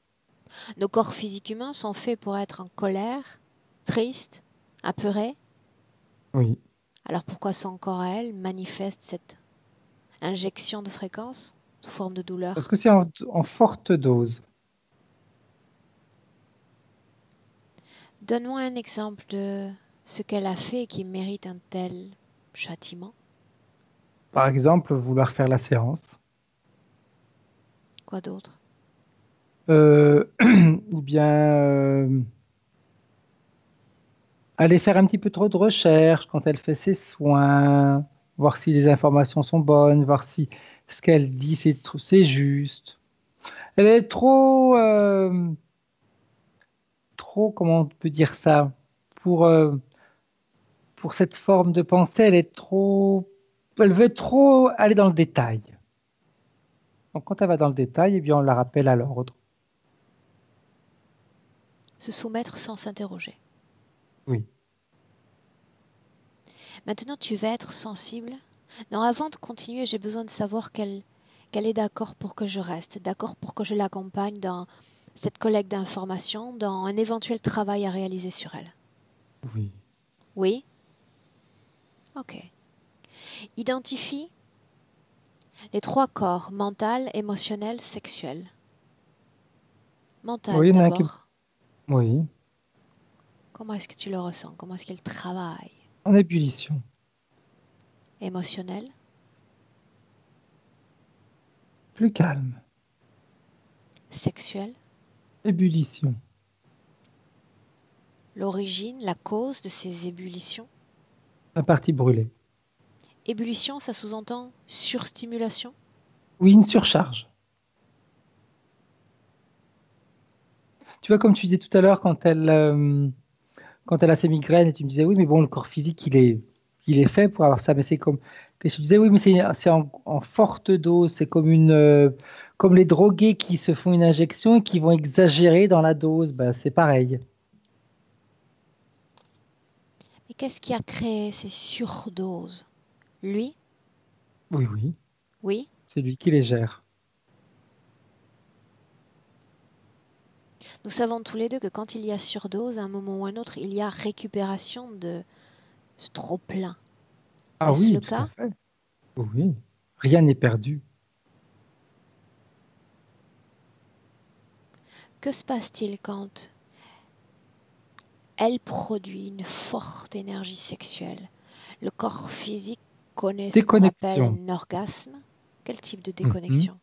Nos corps physiques humains sont faits pour être en colère, tristes, apeurés. oui. Alors pourquoi son corps à elle manifeste cette injection de fréquence sous forme de Parce douleur? que c'est en forte dose. Donne-moi un exemple de ce qu'elle a fait qui mérite un tel châtiment. Par exemple, vouloir faire la séance. Quoi d'autre? Ou bien aller faire un petit peu trop de recherche quand elle fait ses soins, voir si les informations sont bonnes, voir si ce qu'elle dit c'est juste. Elle est trop, comment on peut dire ça, pour, euh, pour cette forme de pensée, elle veut trop aller dans le détail. Donc quand elle va dans le détail, eh bien on la rappelle à l'ordre. Se soumettre sans s'interroger. Oui, Maintenant, tu vas être sensible. Non, avant de continuer, j'ai besoin de savoir qu'elle est d'accord pour que je reste, d'accord pour que je l'accompagne dans cette collecte d'informations, dans un éventuel travail à réaliser sur elle. oui. Oui? Ok. Identifie les trois corps, mental, émotionnel, sexuel. Oui, Mental il y en a un qui... d'abord. Oui, Comment est-ce que tu le ressens? Comment est-ce qu'il travaille? en ébullition. Émotionnel, Plus calme. sexuel, Ébullition. l'origine, la cause de ces ébullitions. La partie brûlée. Ébullition, ça sous-entend surstimulation. Oui, une surcharge. Tu vois, comme tu disais tout à l'heure, quand elle a ses migraines, et tu me disais, oui, mais bon, le corps physique, il est fait pour avoir ça. Mais c'est comme, que je te disais, oui, mais c'est en forte dose. C'est comme comme les drogués qui se font une injection et qui vont exagérer dans la dose. Ben, c'est pareil. Mais qu'est-ce qui a créé ces surdoses? Lui? Oui, oui, Oui. c'est lui qui les gère. Nous savons tous les deux que quand il y a surdose, à un moment ou à un autre, il y a récupération de ce trop-plein. Ah Est-ce oui, le tout à cas? fait. Oui. Rien n'est perdu. Que se passe-t-il quand elle produit une forte énergie sexuelle? Le corps physique connaît ce qu'on appelle Déconnexion. un orgasme. Quel type de Mhm. déconnexion?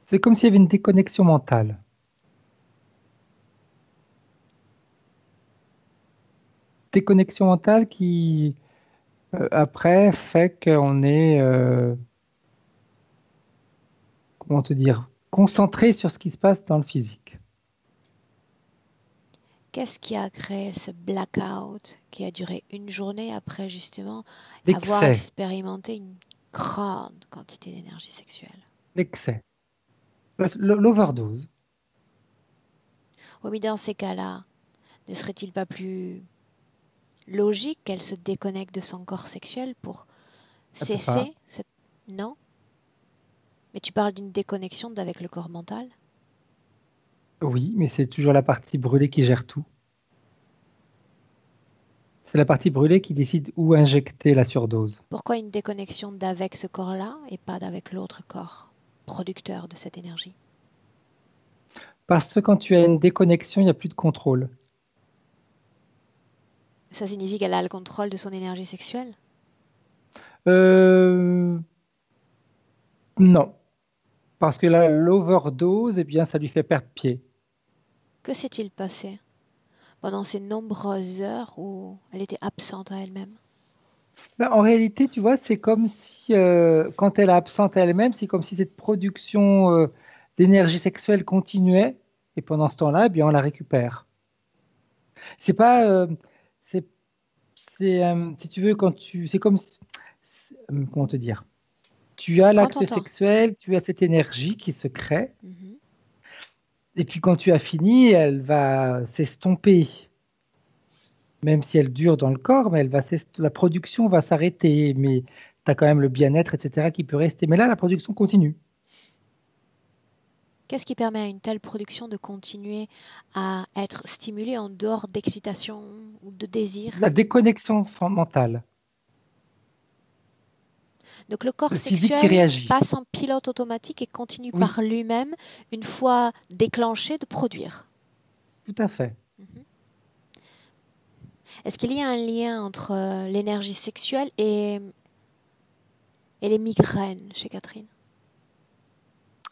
C'est comme s'il y avait une déconnexion mentale. Déconnexion mentale qui, après, fait qu'on est, comment te dire, concentré sur ce qui se passe dans le physique. Qu'est-ce qui a créé ce blackout qui a duré une journée après justement avoir L'excès, expérimenté une grande quantité d'énergie sexuelle? l'excès, l'overdose. Oui, mais dans ces cas-là, ne serait-il pas plus logique qu'elle se déconnecte de son corps sexuel pour Elle peut pas. cesser cette... Non? Mais tu parles d'une déconnexion avec le corps mental? Oui, mais c'est toujours la partie brûlée qui gère tout. C'est la partie brûlée qui décide où injecter la surdose. Pourquoi une déconnexion d'avec ce corps-là et pas d'avec l'autre corps, producteur de cette énergie? Parce que quand tu as une déconnexion, il n'y a plus de contrôle. Ça signifie qu'elle a le contrôle de son énergie sexuelle? Euh, non, parce que là, l'overdose, eh bien, ça lui fait perdre pied. Que s'est-il passé pendant ces nombreuses heures où elle était absente à elle-même? Ben, en réalité, tu vois, c'est comme si, quand elle est absente elle-même, c'est comme si cette production d'énergie sexuelle continuait, et pendant ce temps-là, eh bien, on la récupère. C'est pas, c'est, si tu veux, c'est comme, comment te dire, tu as Prends ton l'acte temps. sexuel, tu as cette énergie qui se crée, Mhm. et puis quand tu as fini, elle va s'estomper, même si elle dure dans le corps, mais la production va s'arrêter, mais tu as quand même le bien-être, etc., qui peut rester. Mais là, la production continue. Qu'est-ce qui permet à une telle production de continuer à être stimulée en dehors d'excitation ou de désir? La déconnexion mentale, Donc le corps le physique qui sexuel réagit. passe en pilote automatique et continue Oui, par lui-même, une fois déclenché, de produire. tout à fait. Mhm. Est-ce qu'il y a un lien entre l'énergie sexuelle et les migraines chez Catherine?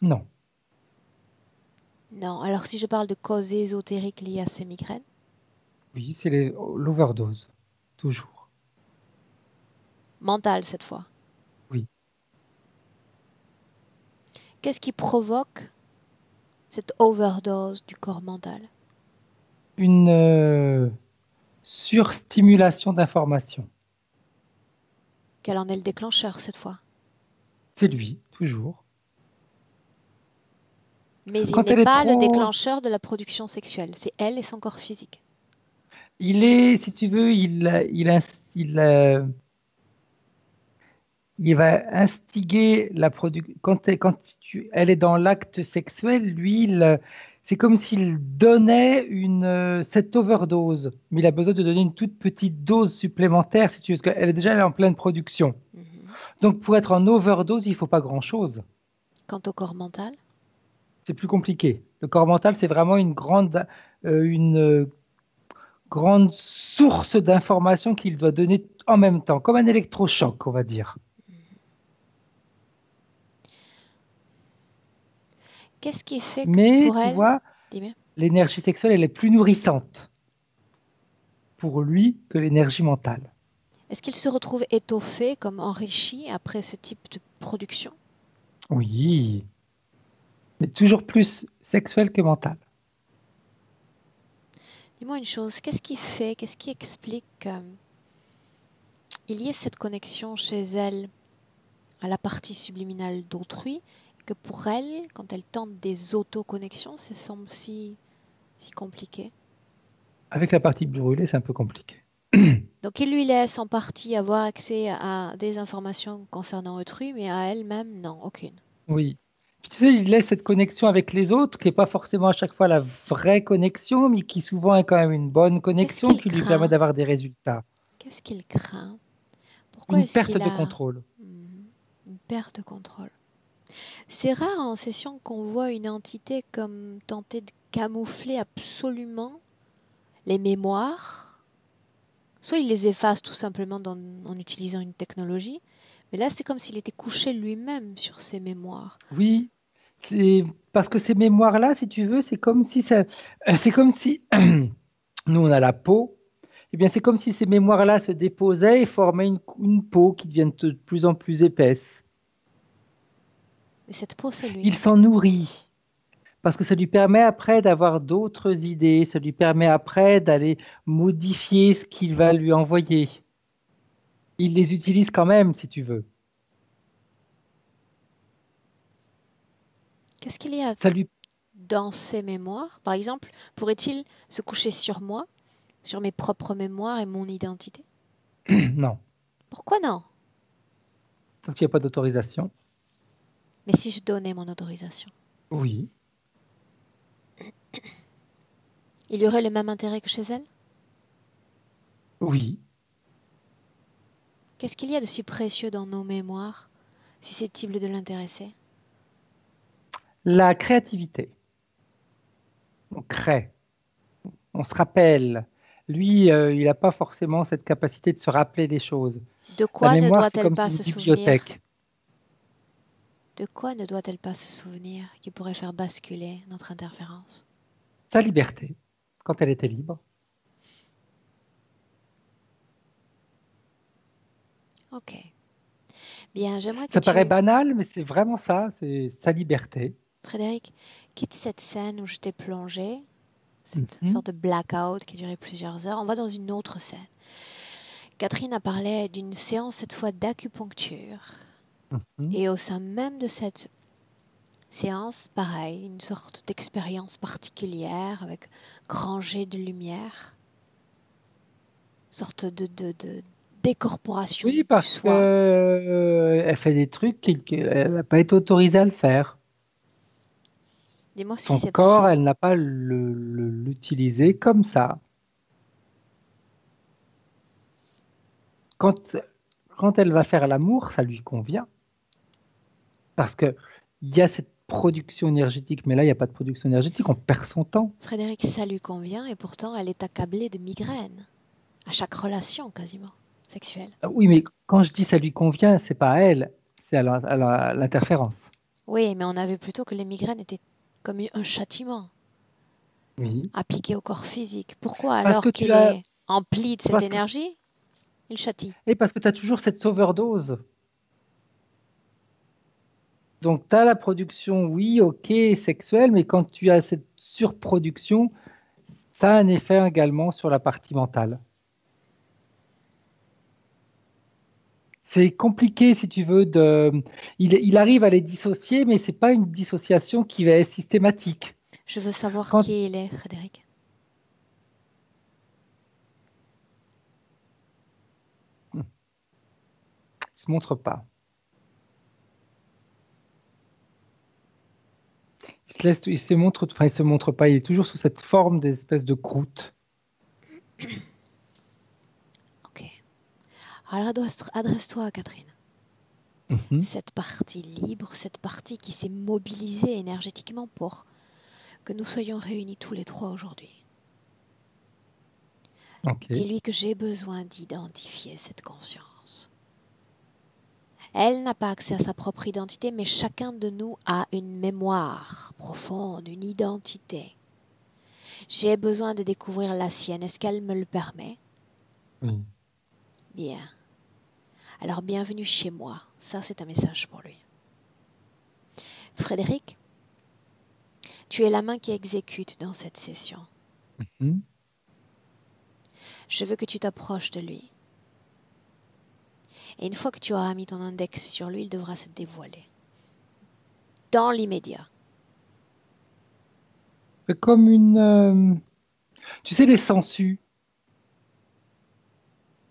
Non, Non. Alors si je parle de causes ésotériques liées à ces migraines, oui, c'est l'overdose, toujours. mentales cette fois, Oui, qu'est-ce qui provoque cette overdose du corps mental? une surstimulation d'informations. Quel en est le déclencheur cette fois? C'est lui, toujours. Mais il Quand n'est elle est pas le trop, déclencheur de la production sexuelle, c'est elle et son corps physique. il est, si tu veux, il, il va instiguer la production. Elle est dans l'acte sexuel, lui, c'est comme s'il donnait cette overdose, mais il a besoin de donner une toute petite dose supplémentaire, si tu veux, parce qu'elle est déjà en pleine production. Mhm. Donc pour être en overdose, il faut pas grand-chose. Quant au corps mental, C'est plus compliqué. Le corps mental, c'est vraiment une grande source d'informations qu'il doit donner en même temps, comme un électrochoc, on va dire. qu'est-ce qui fait que Mais pour tu elle, vois, dis-moi, l'énergie sexuelle, elle est plus nourrissante pour lui que l'énergie mentale. est-ce qu'il se retrouve étoffé comme enrichi après ce type de production? Oui, mais toujours plus sexuel que mental. Dis-moi une chose, qu'est-ce qui explique qu'il y ait cette connexion chez elle à la partie subliminale d'autrui, et que pour elle, quand elle tente des autoconnexions, ça semble si compliqué? Avec la partie brûlée, c'est un peu compliqué. Donc il lui laisse en partie avoir accès à des informations concernant autrui, mais à elle-même, non, aucune. Oui. Puis, tu sais, il laisse cette connexion avec les autres, qui n'est pas forcément à chaque fois la vraie connexion, mais qui souvent est quand même une bonne Qu'est-ce connexion qu'il qui lui permet craint? d'avoir des résultats. Qu'est-ce qu'il craint? Pourquoi Une est-ce perte qu'il de a... contrôle. Mhm. Une perte de contrôle. C'est rare en session qu'on voit une entité comme tenter de camoufler absolument les mémoires. Soit il les efface tout simplement en utilisant une technologie, mais là c'est comme s'il était couché lui-même sur ses mémoires. Oui, c'est parce que ces mémoires-là, si tu veux, c'est comme si nous on a la peau. Eh bien, c'est comme si ces mémoires-là se déposaient et formaient une peau qui devient de plus en plus épaisse. Mais cette peau, c'est lui. Il s'en nourrit parce que ça lui permet après d'avoir d'autres idées, ça lui permet après d'aller modifier ce qu'il va lui envoyer. Il les utilise quand même, si tu veux. Qu'est-ce qu'il y a Ça lui... dans ses mémoires? Par exemple, pourrait-il se coucher sur moi, sur mes propres mémoires et mon identité? Non, Pourquoi non? parce qu'il n'y a pas d'autorisation. Mais si je donnais mon autorisation, Oui, il y aurait le même intérêt que chez elle? oui. Qu'est-ce qu'il y a de si précieux dans nos mémoires, susceptibles de l'intéresser? La créativité. On crée, on se rappelle. Lui, il n'a pas forcément cette capacité de se rappeler des choses. De La quoi ne mémoire, c'est doit-elle comme pas une se souvenir? bibliothèque. De quoi ne doit-elle pas se souvenir qui pourrait faire basculer notre interférence? Sa liberté, quand elle était libre. Ok. Bien, j'aimerais que Ça paraît tu, banal, mais c'est vraiment ça, c'est sa liberté. Frédéric, quitte cette scène où je t'ai plongé, cette Mhm, sorte de blackout qui a duré plusieurs heures. On va dans une autre scène. Catherine a parlé d'une séance cette fois d'acupuncture. mhm. Et au sein même de cette séance, pareil, une sorte d'expérience particulière avec grand jet de lumière, sorte de décorporation Oui, du parce que soi. elle fait des trucs qu'elle n'a pas été autorisée à le faire. Dis-moi ce qui Son s'est corps, passé. elle n'a pas l'utilisé comme ça. Quand, quand elle va faire l'amour, ça lui convient. Parce que il y a cette production énergétique, mais là, il n'y a pas de production énergétique, on perd son temps. Frédéric, ça lui convient et pourtant elle est accablée de migraines. À chaque relation quasiment sexuelle. Oui, mais quand je dis ça lui convient, c'est pas à elle, c'est à l'interférence. Oui, mais on a vu plutôt que les migraines étaient comme un châtiment Oui. appliqué au corps physique. Pourquoi Parce que alors tu qu'il as, est empli de cette parce que, énergie, il châtie? et parce que tu as toujours cette overdose. Donc, tu as la production, oui, ok, sexuelle, mais quand tu as cette surproduction, ça a un effet également sur la partie mentale. C'est compliqué, si tu veux, il arrive à les dissocier, mais c'est pas une dissociation qui va être systématique. Je veux savoir Quand qui il est, Frédéric. il se montre pas, il se montre pas, il est toujours sous cette forme d'espèce de croûte. Ok. Alors adresse-toi à Catherine. Mhm. Cette partie libre, cette partie qui s'est mobilisée énergétiquement pour que nous soyons réunis tous les trois aujourd'hui. Ok. Dis-lui que j'ai besoin d'identifier cette conscience. Elle n'a pas accès à sa propre identité, mais chacun de nous a une mémoire profonde, une identité. J'ai besoin de découvrir la sienne. Est-ce qu'elle me le permet? Oui. Bien. Alors bienvenue chez moi. Ça, c'est un message pour lui. Frédéric, tu es la main qui exécute dans cette session. Mhm. Je veux que tu t'approches de lui. Et une fois que tu auras mis ton index sur lui, il devra se dévoiler. Dans l'immédiat. C'est comme tu sais, les sangsues,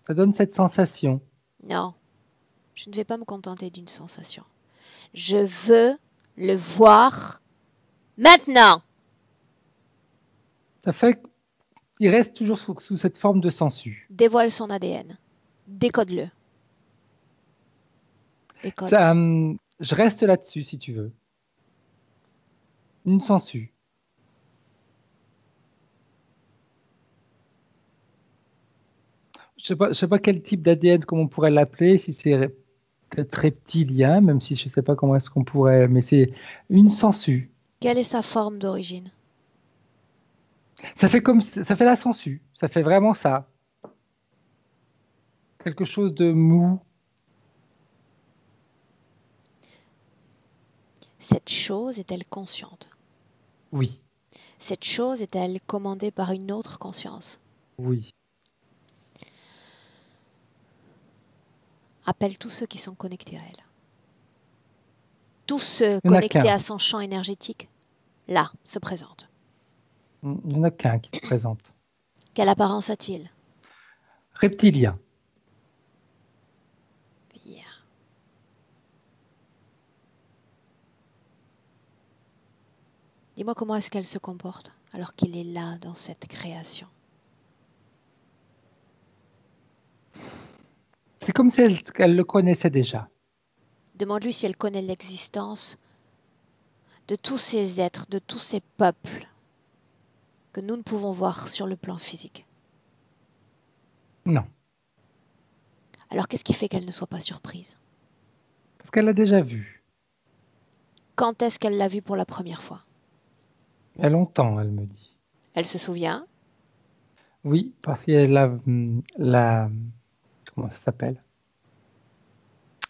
ça donne cette sensation. Non, je ne vais pas me contenter d'une sensation. Je veux le voir maintenant. Ça fait qu'il reste toujours sous cette forme de sensu. Dévoile son ADN. Décode-le. des codes. Ça, je reste là-dessus si tu veux. Une sangsue. Je sais pas quel type d'ADN, comme on pourrait l'appeler, si c'est peut-être reptilien, même si je sais pas comment est-ce qu'on pourrait, mais c'est une sangsue. Quelle est sa forme d'origine? Ça fait la sangsue. Ça fait vraiment ça. Quelque chose de mou. Cette chose est-elle consciente? Oui, Cette chose est-elle commandée par une autre conscience? oui. Appelle tous ceux qui sont connectés à elle. Tous ceux Il n'y en a connectés qu'un. à son champ énergétique, là, se présentent. Il n'y en a qu'un qui se présente. Quelle apparence a-t-il? Reptilien. Bien. Dis-moi comment est-ce qu'elle se comporte alors qu'il est là dans cette création. C'est comme si elle le connaissait déjà. Demande-lui si elle connaît l'existence de tous ces êtres, de tous ces peuples que nous ne pouvons voir sur le plan physique. Non, Alors qu'est-ce qui fait qu'elle ne soit pas surprise? parce qu'elle l'a déjà vu. Quand est-ce qu'elle l'a vu pour la première fois? Il y a longtemps, elle me dit. Elle se souvient? Oui, parce qu'elle a la... Comment ça s'appelle?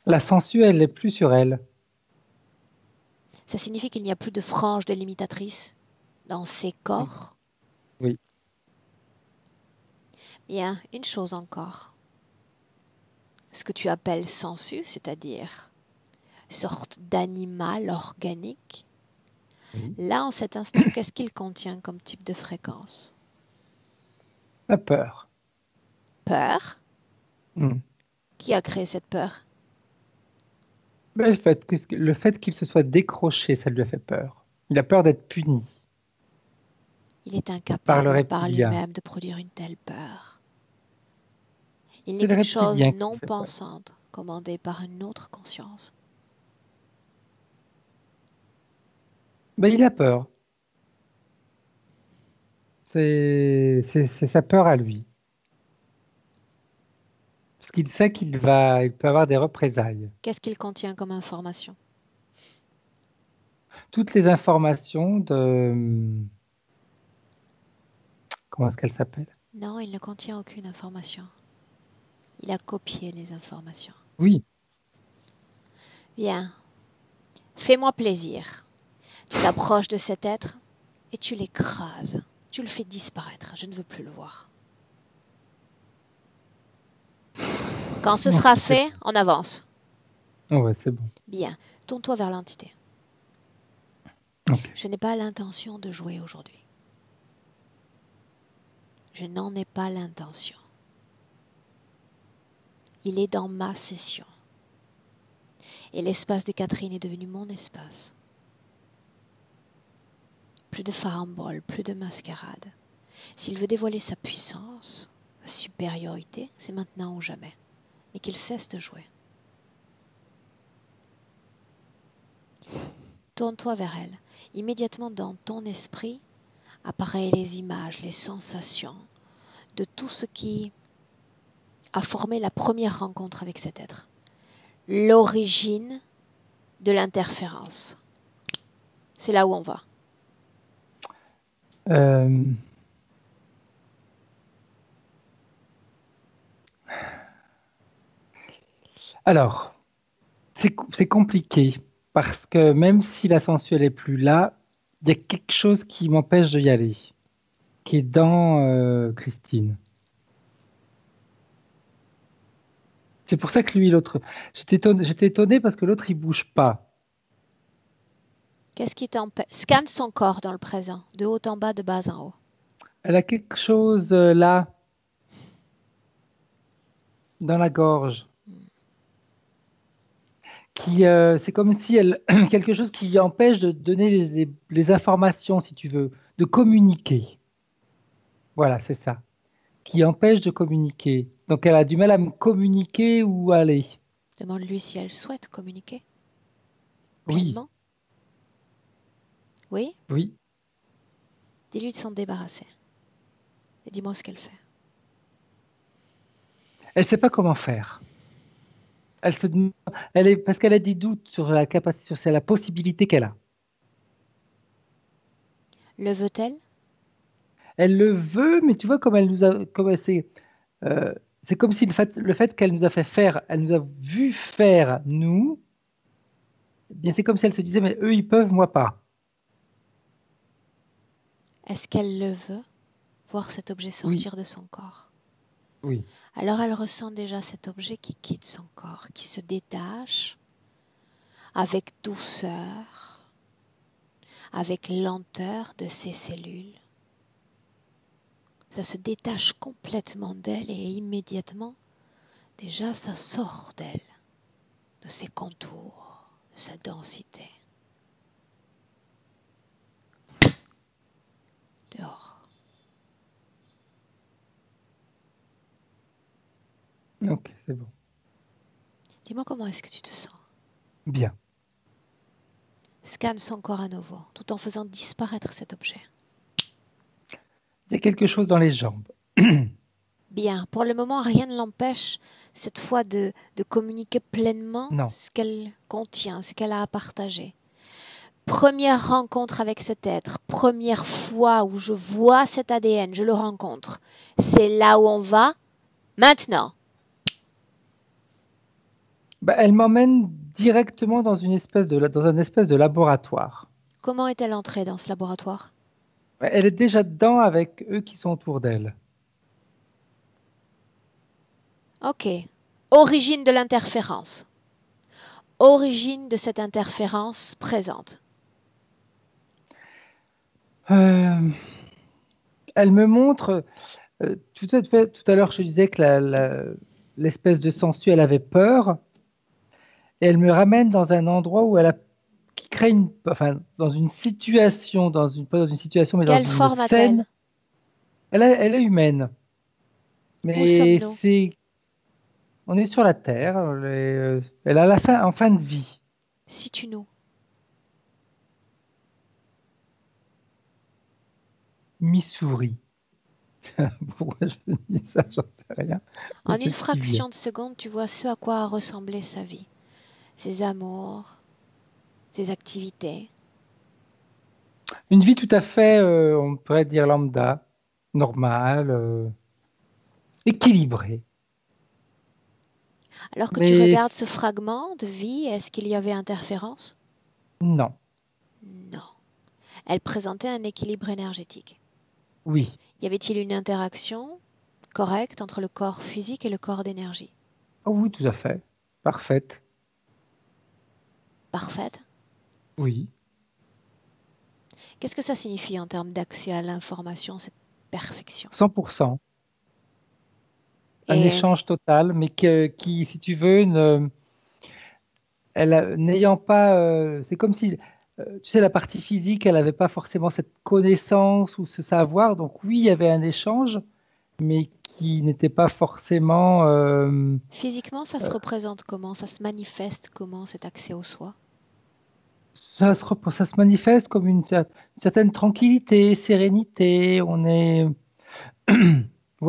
La sangsue, elle n'est plus sur elle. Ça signifie qu'il n'y a plus de franges délimitatrices dans ces corps? Oui. Bien, une chose encore. Ce que tu appelles sensu, c'est-à-dire sorte d'animal organique, Oui. là, en cet instant, qu'est-ce qu'il contient comme type de fréquence? La peur. Peur? Hmm. Qui a créé cette peur? Mais le fait qu'il se soit décroché, ça lui a fait peur. Il a peur d'être puni Il est par le incapable par reptilien. lui-même de produire une telle peur. Il C'est n'est le qu'une chose reptilien qui lui non fait peur. pensante, commandée par une autre conscience. Ben, il a peur. C'est sa peur à lui. Parce qu'il sait il peut avoir des représailles. Qu'est-ce qu'il contient comme information? Toutes les informations de... Comment est-ce qu'elle s'appelle? Non, il ne contient aucune information. Il a copié les informations. Oui, Bien, fais-moi plaisir. Tu t'approches de cet être et tu l'écrases. Tu le fais disparaître. Je ne veux plus le voir. Quand ce non, sera c'est fait, on avance. oh ouais, c'est bon. Bien, tourne-toi vers l'entité. Ok. Je n'ai pas l'intention de jouer aujourd'hui. Je n'en ai pas l'intention. Il est dans ma session. Et l'espace de Catherine est devenu mon espace. Plus de farandole, plus de mascarade. S'il veut dévoiler sa puissance, sa supériorité, c'est maintenant ou jamais. Mais qu'il cesse de jouer. Tourne-toi vers elle. Immédiatement dans ton esprit apparaissent les images, les sensations de tout ce qui a formé la première rencontre avec cet être. L'origine de l'interférence. C'est là où on va. Euh, Alors, c'est compliqué parce que même si la sensuelle est plus là, il y a quelque chose qui m'empêche d'y aller, qui est dans Christine. C'est pour ça que lui, l'autre, j'étais étonné parce que l'autre il bouge pas. Qu'est-ce qui t'empêche? Scanne son corps dans le présent, de haut en bas, de bas en haut. Elle a quelque chose là, dans la gorge, qui c'est comme si elle quelque chose qui empêche de donner les informations, si tu veux, de communiquer. Voilà, c'est ça. Qui empêche de communiquer. Donc elle a du mal à me communiquer où aller. Demande-lui si elle souhaite communiquer Oui, pleinement. Oui? oui. Dis-lui de s'en débarrasser. Et dis-moi ce qu'elle fait. Elle ne sait pas comment faire. Elle se demande- parce qu'elle a des doutes sur la capacité, sur la possibilité qu'elle a. Le veut-elle? Elle le veut, mais tu vois, comme elle nous a, euh, c'est comme si le fait qu'elle nous a fait faire, elle nous a vu faire, nous, eh bien, c'est comme si elle se disait, mais eux, ils peuvent, moi pas. Est-ce qu'elle le veut? Voir cet objet Oui, sortir de son corps. oui. Alors elle ressent déjà cet objet qui quitte son corps, qui se détache avec douceur, avec lenteur de ses cellules. Ça se détache complètement d'elle et immédiatement, déjà, ça sort d'elle, de ses contours, de sa densité. Dehors. Ok, c'est bon. Dis-moi comment est-ce que tu te sens. Bien. Scanne son corps à nouveau, tout en faisant disparaître cet objet. Il y a quelque chose dans les jambes. Bien, pour le moment, rien ne l'empêche cette fois de communiquer pleinement Non. ce qu'elle contient, ce qu'elle a à partager. Première rencontre avec cet être, première fois où je vois cet ADN, je le rencontre. C'est là où on va maintenant. Bah, elle m'emmène directement dans dans un espèce de laboratoire. Comment est-elle entrée dans ce laboratoire? Elle est déjà dedans avec eux qui sont autour d'elle. Ok. Origine de l'interférence. Origine de cette interférence présente. Euh, Elle me montre, tout à l'heure, je te disais que l'espèce de sangsue, elle avait peur, et elle me ramène dans un endroit où qui crée enfin, dans une situation, pas dans une situation, mais dans Quelle une forme a-t-elle? scène. Elle est humaine, Où mais sommes-nous? on est sur la Terre, elle a en fin de vie. Situe-nous. Missouri. Pourquoi je dis ça, j'en sais rien. Mais En c'est une ce qui vient. fraction de seconde, tu vois ce à quoi a ressemblé sa vie. Ses amours, ses activités. Une vie tout à fait, on pourrait dire lambda, normale, équilibrée. Alors que tu Mais regardes ce fragment de vie, est-ce qu'il y avait interférence? non, Non. Elle présentait un équilibre énergétique. oui. Y avait-il une interaction correcte entre le corps physique et le corps d'énergie? Oh oui, tout à fait. Parfaite. Parfaite. Oui. Qu'est-ce que ça signifie en termes d'accès à l'information, cette perfection? 100%. Un Et échange total, mais qui, si tu veux, n'ayant pas. C'est comme si, tu sais, la partie physique, elle n'avait pas forcément cette connaissance ou ce savoir. Donc oui, il y avait un échange, mais qui n'était pas forcément. physiquement, ça se représente comment? Ça se manifeste comment cet accès au soi? Ça se manifeste comme une certaine tranquillité, sérénité. Ouais,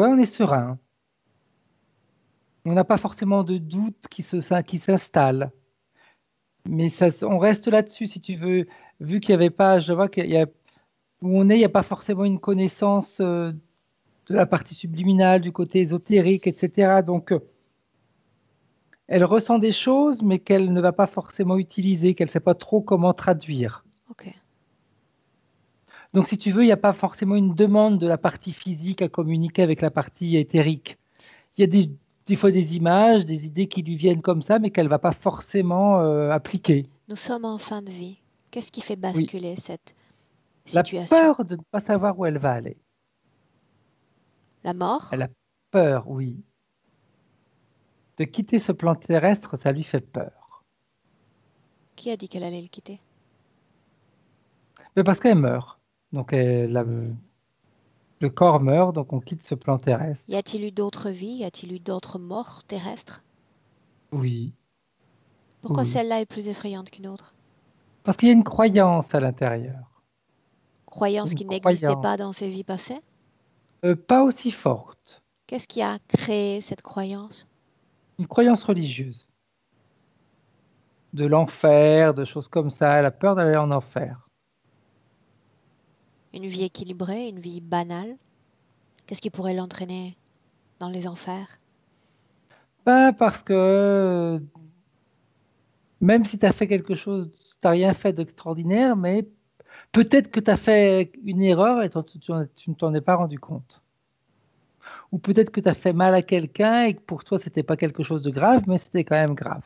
on est serein. On n'a pas forcément de doute qui s'installe. Mais on reste là-dessus, si tu veux. Vu qu'il n'y avait pas, je vois où on est, il n'y a pas forcément une connaissance de la partie subliminale, du côté ésotérique, etc. Donc, elle ressent des choses, mais qu'elle ne va pas forcément utiliser, qu'elle ne sait pas trop comment traduire. Ok. Donc, si tu veux, il n'y a pas forcément une demande de la partie physique à communiquer avec la partie éthérique. Il y a des fois des images, des idées qui lui viennent comme ça, mais qu'elle ne va pas forcément appliquer. Nous sommes en fin de vie. Qu'est-ce qui fait Oui. basculer cette La situation? peur de ne pas savoir où elle va aller. La Elle mort? a peur, oui. De quitter ce plan terrestre, ça lui fait peur. Qui a dit qu'elle allait le quitter? Mais parce qu'elle meurt. Donc, le corps meurt, donc on quitte ce plan terrestre. Y a-t-il eu d'autres vies? Y a-t-il eu d'autres morts terrestres? Oui. Pourquoi Oui. celle-là est plus effrayante qu'une autre? Parce qu'il y a une croyance à l'intérieur. Croyance Une qui n'existait croyance. pas dans ses vies passées? Pas aussi forte. Qu'est-ce qui a créé cette croyance? Une croyance religieuse. De l'enfer, de choses comme ça. Elle a peur d'aller en enfer. Une vie équilibrée, une vie banale? Qu'est-ce qui pourrait l'entraîner dans les enfers? Pas parce que même si tu as fait quelque chose, tu n'as rien fait d'extraordinaire, mais peut-être que tu as fait une erreur et tu ne t'en es pas rendu compte. Ou peut-être que tu as fait mal à quelqu'un et que pour toi, c'était pas quelque chose de grave, mais c'était quand même grave.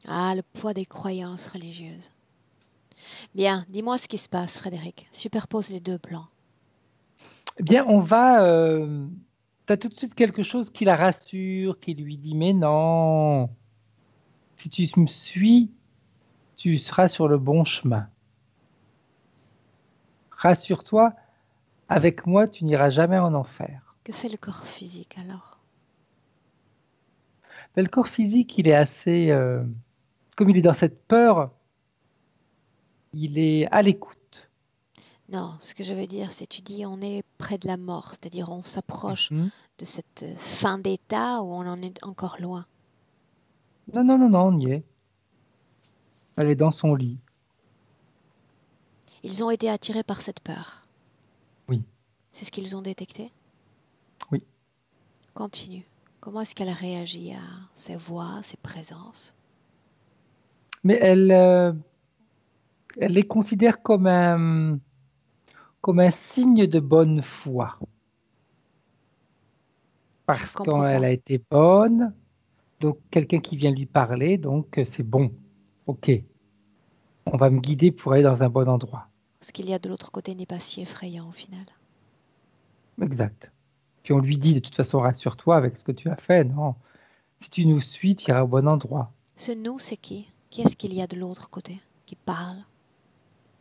Ah, le poids des croyances religieuses. Bien, dis-moi ce qui se passe, Frédéric. Superpose les deux plans. Eh bien, on va. Tu as tout de suite quelque chose qui la rassure, qui lui dit, mais non, si tu me suis, tu seras sur le bon chemin. Rassure-toi, avec moi, tu n'iras jamais en enfer. Que fait le corps physique alors? Mais le corps physique, il est assez. Comme il est dans cette peur, il est à l'écoute. Non, ce que je veux dire, c'est tu dis on est près de la mort, c'est-à-dire on s'approche Mhm. de cette fin d'état où on en est encore loin. Non, non, non, non, on y est. Elle est dans son lit. Ils ont été attirés par cette peur. Oui, C'est ce qu'ils ont détecté? oui. Continue. Comment est-ce qu'elle réagit à ces voix, ces présences? Mais elle les considère comme un signe de bonne foi. Je ne Parce comprends qu'elle pas. a été bonne, donc quelqu'un qui vient lui parler, donc c'est bon. Ok, on va me guider pour aller dans un bon endroit. Ce qu'il y a de l'autre côté n'est pas si effrayant au final. Exact. Puis on lui dit de toute façon, rassure-toi avec ce que tu as fait. Non, si tu nous suis, tu iras au bon endroit. Ce nous, c'est qui? Qui est-ce qu'il y a de l'autre côté? Qui parle?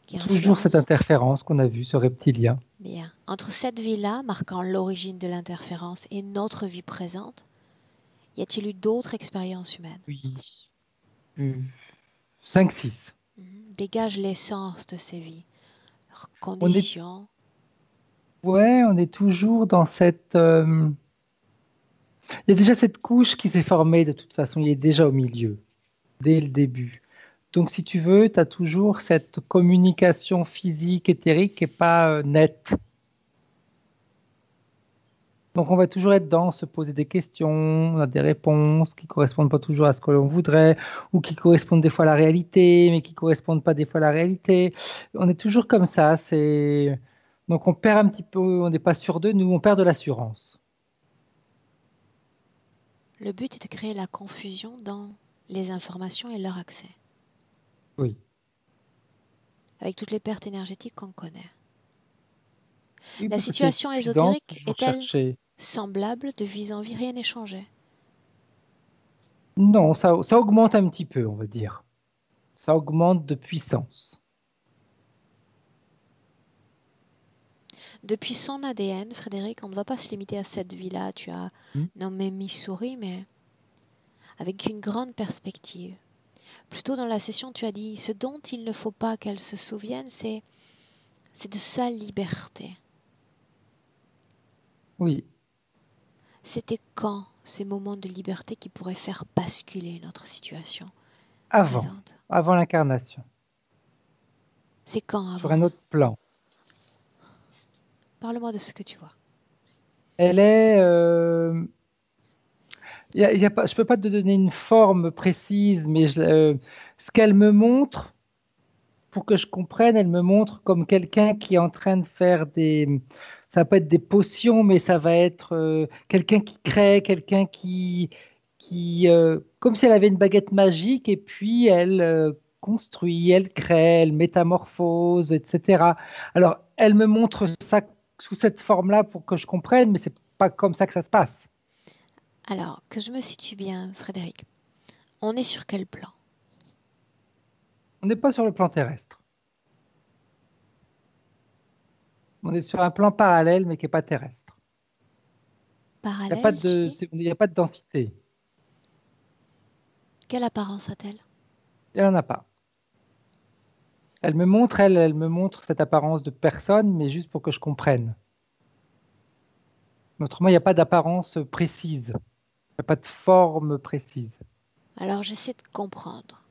Qui Toujours cette influence? interférence qu'on a vue, ce reptilien. Bien. Entre cette vie-là, marquant l'origine de l'interférence, et notre vie présente, y a-t-il eu d'autres expériences humaines? Oui. 5-6. Dégage l'essence de ces vies, leurs On est, conditions. ouais, on est toujours dans cette. Il y a déjà cette couche qui s'est formée de toute façon, il est déjà au milieu, dès le début. Donc, si tu veux, tu as toujours cette communication physique, éthérique qui n'est pas nette. Donc, on va toujours être dans se poser des questions, on a des réponses qui correspondent pas toujours à ce que l'on voudrait, ou qui correspondent des fois à la réalité, mais qui correspondent pas des fois à la réalité. On est toujours comme ça. Donc, on perd un petit peu, on n'est pas sûr de nous, on perd de l'assurance. Le but est de créer la confusion dans les informations et leur accès, Oui. avec toutes les pertes énergétiques qu'on connaît. Oui, La parce que c'est situation évident, ésotérique toujours est-elle chercher. semblable de vie en vie? Rien n'est changé. Non, ça augmente un petit peu, on va dire. Ça augmente de puissance. Depuis son ADN, Frédéric, on ne va pas se limiter à cette vie-là. Tu as Hmm. nommé Missouri, mais avec une grande perspective. Plutôt dans la session, tu as dit, ce dont il ne faut pas qu'elle se souvienne, c'est de sa liberté. Oui, C'était quand ces moments de liberté qui pourraient faire basculer notre situation avant, présente? avant l'incarnation, C'est quand sur un avance? autre plan. Parle-moi de ce que tu vois. Elle est, y a pas, je peux pas te donner une forme précise, mais ce qu'elle me montre, pour que je comprenne, elle me montre comme quelqu'un qui est en train de faire ça va pas être des potions, mais ça va être quelqu'un qui crée, quelqu'un comme si elle avait une baguette magique et puis elle construit, elle crée, elle métamorphose, etc. Alors, elle me montre ça sous cette forme-là pour que je comprenne, mais c'est pas comme ça que ça se passe. Alors, que je me situe bien, Frédéric, on est sur quel plan? On n'est pas sur le plan terrestre. On est sur un plan parallèle, mais qui n'est pas terrestre. Parallèle, tu dis? Il n'y a pas de densité. Quelle apparence a-t-elle? Elle n'en a pas. Elle me montre cette apparence de personne, mais juste pour que je comprenne. Autrement, il n'y a pas d'apparence précise. Il n'y a pas de forme précise. Alors j'essaie de comprendre.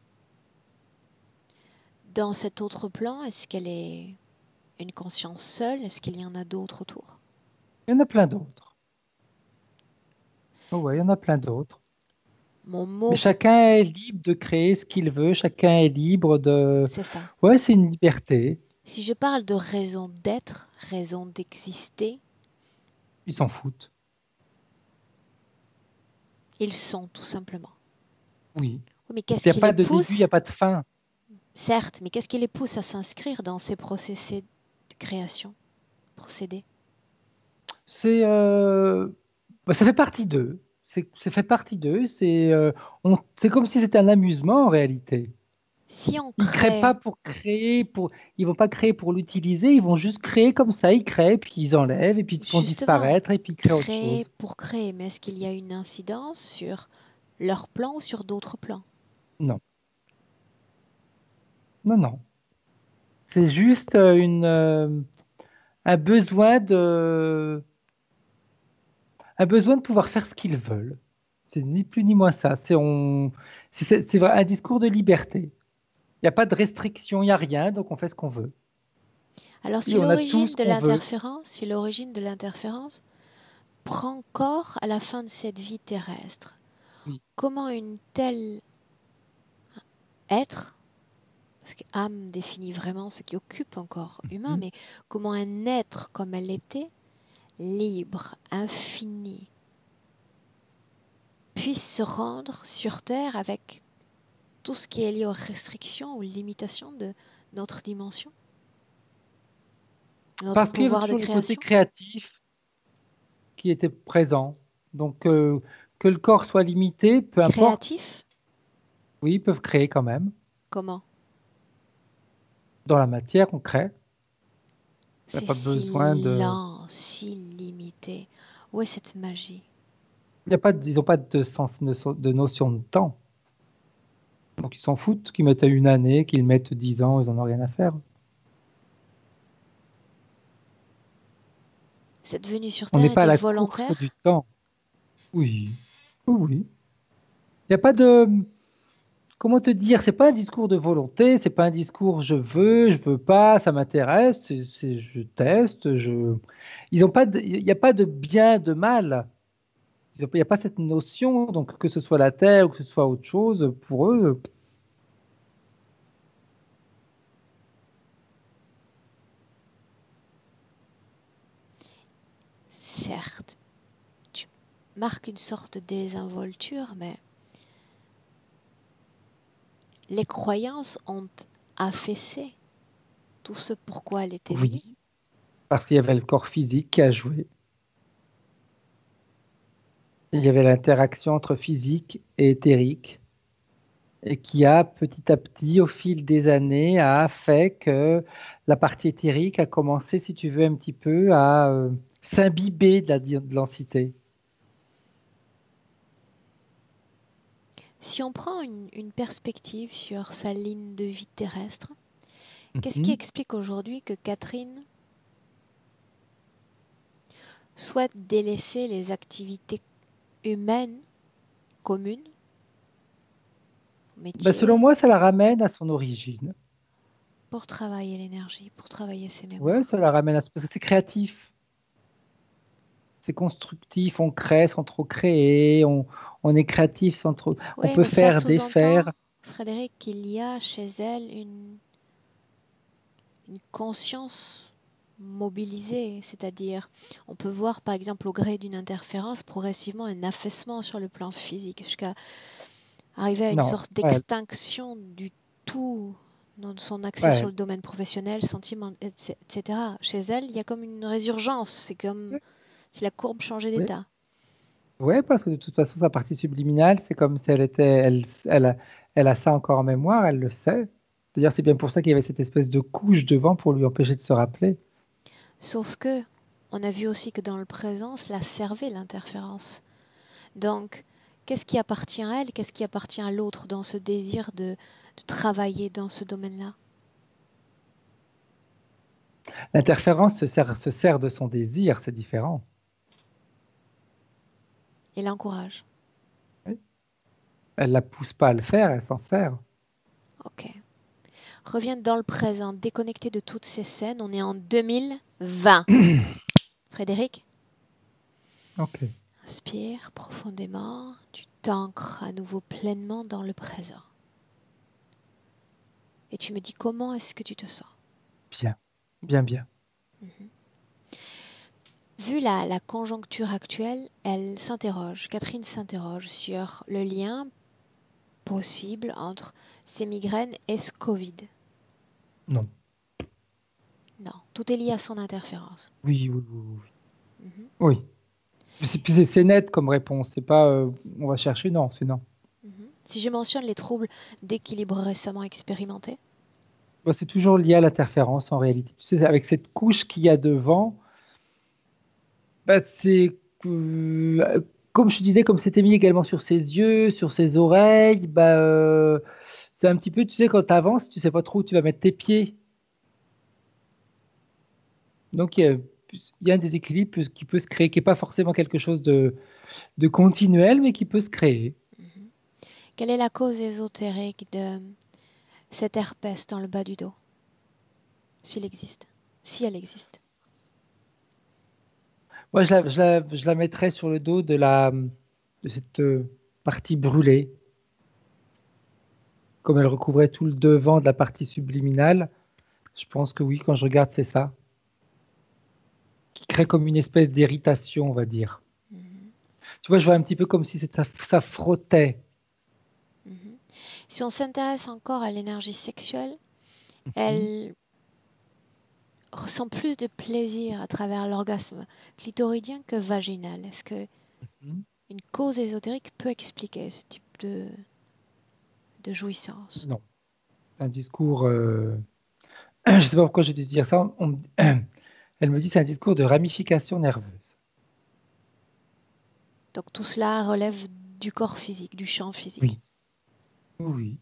Dans cet autre plan, est-ce qu'elle est une conscience seule? Est-ce qu'il y en a d'autres autour? Il y en a plein d'autres. Oh ouais, il y en a plein d'autres. Mon Mais mot, chacun est libre de créer ce qu'il veut. Chacun est libre de... c'est ça. Ouais, c'est une liberté. Si je parle de raison d'être, raison d'exister, Ils s'en foutent. ils sont tout simplement. Oui. Oui, mais Il qu'est-ce n'y a qui les pas de début, il n'y a pousse? pas de fin. Certes, mais qu'est-ce qui les pousse à s'inscrire dans ces procédés de création? Procédés. C'est, bah, ça fait partie d'eux. Ça fait partie d'eux. C'est comme si c'était un amusement en réalité. Si on Ils créent pas crée, pour créer, ils vont pas créer pour l'utiliser. Ils vont juste créer comme ça. Ils créent, puis ils enlèvent, et puis ils font justement, disparaître, et puis ils créent autre créer chose. pour créer, mais est-ce qu'il y a une incidence sur leur plan ou sur d'autres plans? Non, non, non. C'est juste un un besoin de pouvoir faire ce qu'ils veulent. C'est ni plus ni moins ça. Un discours de liberté. Il n'y a pas de restriction, il n'y a rien, donc on fait ce qu'on veut. Alors Et on a tout ce qu'on veut. si l'origine de l'interférence prend corps à la fin de cette vie terrestre, Oui. comment une telle être, parce que âme définit vraiment ce qui occupe un corps humain, Mhm. mais comment un être comme elle était, libre, infini, puisse se rendre sur Terre avec tout ce qui est lié aux restrictions ou limitations de notre dimension, notre Parce qu'il y avait pouvoir de toujours le côté création. créatif qui était présent. Donc, que le corps soit limité, peu importe. Créatif, Oui, ils peuvent créer quand même. comment? Dans la matière, on crée. Il n'y a C'est pas besoin si de... lent, si limité. Où est cette magie? Ils n'ont pas de sens, de notion de temps. Donc, ils s'en foutent qu'ils mettent à une année, qu'ils mettent 10 ans, ils n'en ont rien à faire. Cette venue sur On Terre n'est pas à était la course volontaire? du temps. Oui, oui, oui. Il n'y a pas de... Comment te dire? C'est pas un discours de volonté, c'est pas un discours je veux pas, ça m'intéresse, je teste, Ils ont pas il n'y a pas de bien, de mal. Il n'y a pas cette notion, donc que ce soit la Terre ou que ce soit autre chose, pour eux, Certes, tu marques une sorte de désinvolture, mais les croyances ont affaissé tout ce pourquoi elle était venue. oui, parce qu'il y avait le corps physique qui a joué. Il y avait l'interaction entre physique et éthérique, et qui a petit à petit, au fil des années, a fait que la partie éthérique a commencé, si tu veux, un petit peu à s'imbiber de l'entité. Si on prend une perspective sur sa ligne de vie terrestre, qu'est-ce qui Mhm. explique aujourd'hui que Catherine souhaite délaisser les activités humaines communes, Ben, selon métier, moi, ça la ramène à son origine. pour travailler l'énergie, pour travailler ses Ouais, mémoires? ça la ramène parce que c'est créatif, c'est constructif, on crée sans trop créer, on est créatif sans trop. On Oui, peut mais ça faire, sous-entend, défaire. Frédéric, qu'il y a chez elle une conscience mobilisée, c'est-à-dire on peut voir par exemple au gré d'une interférence progressivement un affaissement sur le plan physique jusqu'à arriver à une Non, sorte ouais, d'extinction du tout dans son accès sur ouais. le domaine professionnel, sentiment, etc. Chez elle, il y a comme une résurgence, c'est comme si la courbe changeait Ouais, d'état. ouais, parce que de toute façon, sa partie subliminale, c'est comme si elle a ça encore en mémoire, elle le sait. D'ailleurs, c'est bien pour ça qu'il y avait cette espèce de couche devant pour lui empêcher de se rappeler. Sauf que on a vu aussi que dans le présent, cela servait l'interférence. Donc, Qu'est-ce qui appartient à elle? Qu'est-ce qui appartient à l'autre dans ce désir de travailler dans ce domaine-là? L'interférence se sert de son désir, c'est différent. Et l'encourage. Oui. Elle la pousse pas à le faire, elle s'en sert. Ok. Reviens dans le présent, déconnecté de toutes ces scènes. On est en 2020. Frédéric, Ok. inspire profondément. Tu t'ancres à nouveau pleinement dans le présent. Et tu me dis comment est-ce que tu te sens? Bien. Bien, bien. Vu la conjoncture actuelle, Catherine s'interroge sur le lien possible entre ces migraines et ce Covid. Non. Non, tout est lié à son interférence. Oui, oui, oui. Oui. Mhm, Oui. Puis c'est net comme réponse. C'est pas on va chercher, non, c'est non. mhm. Si je mentionne les troubles d'équilibre récemment expérimentés, Bah, c'est toujours lié à l'interférence en réalité. Tu sais, avec cette couche qu'il y a devant, bah, c'est comme je te disais, comme c'était mis également sur ses yeux, sur ses oreilles, bah, c'est un petit peu, tu sais, quand tu avances, tu sais pas trop où tu vas mettre tes pieds. Donc il y a un déséquilibre qui peut se créer, qui n'est pas forcément quelque chose de continuel, mais qui peut se créer. mhm. Quelle est la cause ésotérique de cette herpès dans le bas du dos? S'il existe. Si elle existe. Moi, je la mettrais sur le dos de cette partie brûlée, comme elle recouvrait tout le devant de la partie subliminale. Je pense que oui, quand je regarde, c'est ça, qui crée comme une espèce d'irritation, on va dire. Mhm, Tu vois, je vois un petit peu comme si ça frottait. mhm. Si on s'intéresse encore à l'énergie sexuelle, Mhm. elle ressent plus de plaisir à travers l'orgasme clitoridien que vaginal. Est-ce que Mhm. une cause ésotérique peut expliquer ce type de jouissance? Non, un discours. Je ne sais pas pourquoi j'ai dû dire ça. Elle me dit c'est un discours de ramification nerveuse. Donc tout cela relève du corps physique, du champ physique. Oui, oui.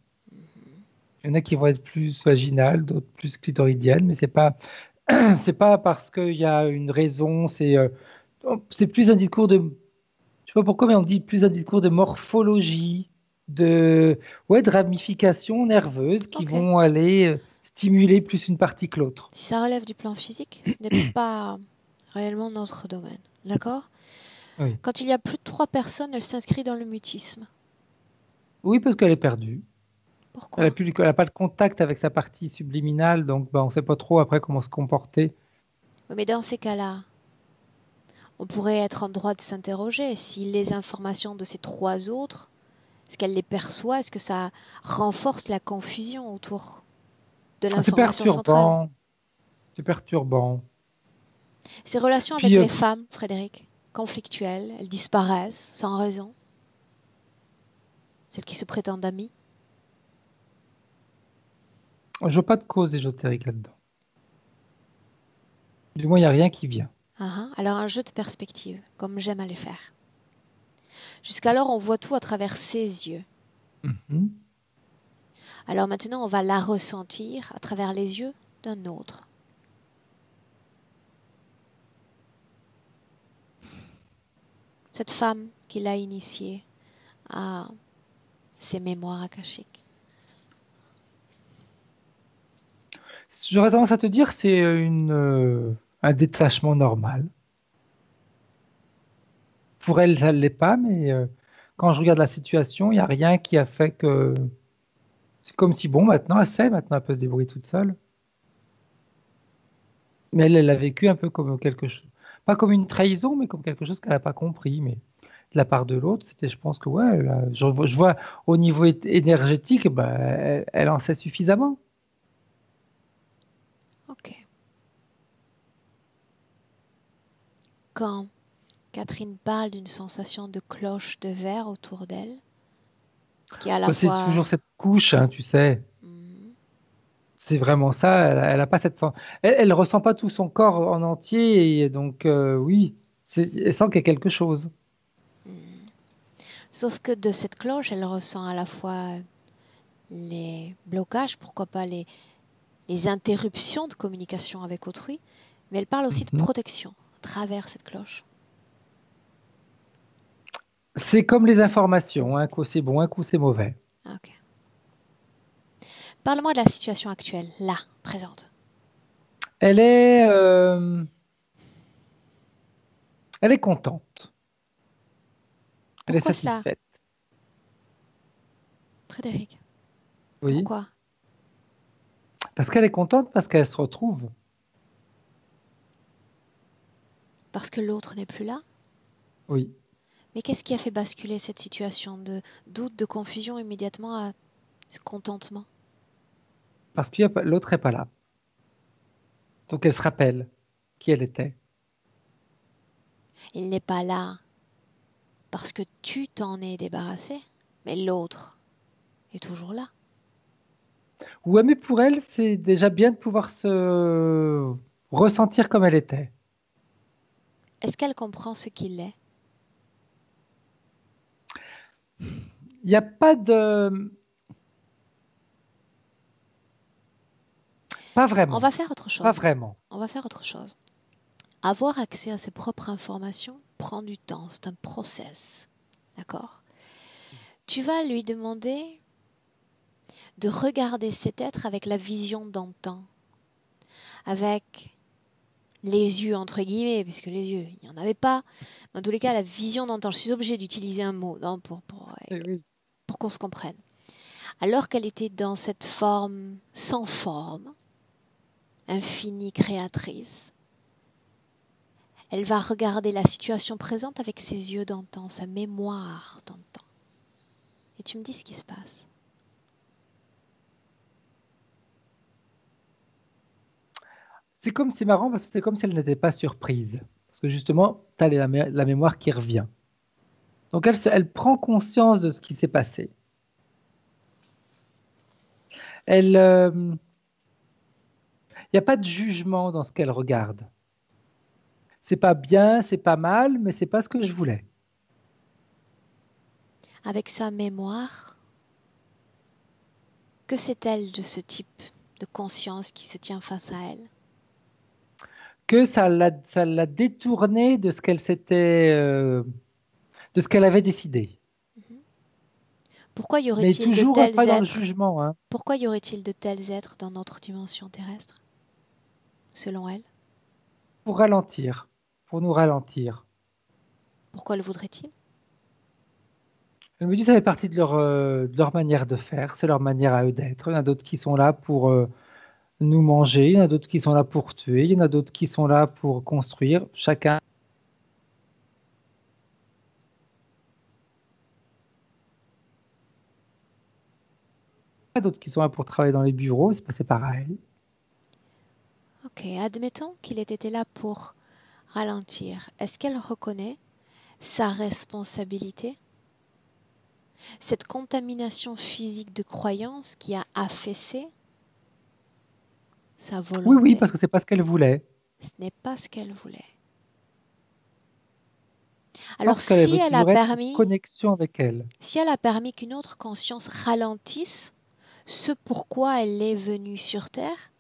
Il y en a qui vont être plus vaginales, d'autres plus clitoridiennes, mais c'est pas parce qu'il y a une raison. C'est plus un discours de. Je sais pas pourquoi, mais on dit plus un discours de morphologie, ouais, de ramifications nerveuses qui Ok. vont aller stimuler plus une partie que l'autre. Si ça relève du plan physique, ce n'est pas réellement notre domaine. D'accord? Oui. Quand il y a plus de 3 personnes, elle s'inscrit dans le mutisme. Oui, parce qu'elle est perdue. Pourquoi? Elle a pas de contact avec sa partie subliminale, donc bah, on ne sait pas trop après comment se comporter. Oui, mais dans ces cas-là, on pourrait être en droit de s'interroger si les informations de ces 3 autres, est-ce qu'elle les perçoit? Est-ce que ça renforce la confusion autour de Ah, c'est l'information centrale? perturbant, c'est perturbant. Ces relations avec Puis les femmes, Frédéric, conflictuelles, elles disparaissent sans raison, celles qui se prétendent amies. je vois pas de cause ésotérique là-dedans. Du moins, il n'y a rien qui vient. Ah, ah. Alors un jeu de perspective, comme j'aime à les faire. Jusqu'alors, on voit tout à travers ses yeux. Mhm. Alors maintenant, on va la ressentir à travers les yeux d'un autre. Cette femme qui l'a initiée à ses mémoires akashiques. J'aurais tendance à te dire c'est un détachement normal. Pour elle, ça ne l'est pas, mais quand je regarde la situation, il n'y a rien qui a fait que. C'est comme si, bon, maintenant, elle sait, maintenant, elle peut se débrouiller toute seule. Mais elle l'a vécu un peu comme quelque chose. Pas comme une trahison, mais comme quelque chose qu'elle n'a pas compris. Mais de la part de l'autre, c'était, je pense que, ouais, je vois au niveau énergétique, bah, elle en sait suffisamment. Ok. Quand Catherine parle d'une sensation de cloche de verre autour d'elle, qui est à la Bah, c'est fois... toujours cette couche, hein, tu sais. Mhm, C'est vraiment ça. Elle a pas elle ressent pas tout son corps en entier. Et donc, oui, elle sent qu'il y a quelque chose. mhm. Sauf que de cette cloche, elle ressent à la fois les blocages, pourquoi pas les interruptions de communication avec autrui, mais elle parle aussi de Mhm. protection à travers cette cloche. C'est comme les informations, un coup c'est bon, un coup c'est mauvais. Ah, ok. Parle-moi de la situation actuelle, là, présente. Elle est, euh, elle est contente, elle est Pourquoi cela, satisfaite. Frédéric? Oui, Pourquoi? parce qu'elle est contente, parce qu'elle se retrouve. Parce que l'autre n'est plus là? Oui, Mais qu'est-ce qui a fait basculer cette situation de doute, de confusion immédiatement à ce contentement? parce que l'autre n'est pas là. Donc elle se rappelle qui elle était. Il n'est pas là parce que tu t'en es débarrassé, mais l'autre est toujours là. Ouais, mais pour elle, c'est déjà bien de pouvoir se ressentir comme elle était. Est-ce qu'elle comprend ce qu'il est? Il n'y a pas de... Pas On vraiment. va faire autre Pas chose. vraiment. On va faire autre chose. Avoir accès à ses propres informations prend du temps, c'est un process. D'accord? Tu vas lui demander de regarder cet être avec la vision d'antan, avec les yeux entre guillemets, puisque les yeux, il n'y en avait pas. Mais en tous les cas, la vision d'antan. Je suis obligée d'utiliser un mot non, Eh oui. pour qu'on se comprenne. Alors qu'elle était dans cette forme sans forme, infinie créatrice, elle va regarder la situation présente avec ses yeux d'antan, sa mémoire d'antan. Et tu me dis ce qui se passe. C'est marrant parce que c'est comme si elle n'était pas surprise. Parce que justement, tu as la mémoire qui revient. Donc elle prend conscience de ce qui s'est passé. Il n'y a pas de jugement dans ce qu'elle regarde. C'est pas bien, c'est pas mal, mais c'est pas ce que je voulais. Avec sa mémoire, que sait-elle de ce type de conscience qui se tient face à elle? Que ça l'a détournée de ce qu'elle s'était, de ce qu'elle avait décidé. Pourquoi y Mais aurait-il de toujours pas tels dans le êtres? jugement, hein, Pourquoi y aurait-il de tels êtres dans notre dimension terrestre, selon elle? pour ralentir, pour nous ralentir. Pourquoi le voudrait-il? Elle me dit que ça fait partie de leur manière de faire, c'est leur manière à eux d'être. Il y en a d'autres qui sont là pour nous manger, il y en a d'autres qui sont là pour tuer, il y en a d'autres qui sont là pour construire. Chacun d'autres qui sont là pour travailler dans les bureaux, c'est pareil. Ok, admettons qu'il ait été là pour ralentir. Est-ce qu'elle reconnaît sa responsabilité? Cette contamination physique de croyance qui a affaissé sa Oui, oui, volonté. parce que c'est pas ce qu'elle voulait. Ce n'est pas ce qu'elle voulait. Alors Parce qu'elle veut si elle a toujours être en permis, connexion avec elle. si elle a permis qu'une autre conscience ralentisse ce pourquoi elle est venue sur Terre,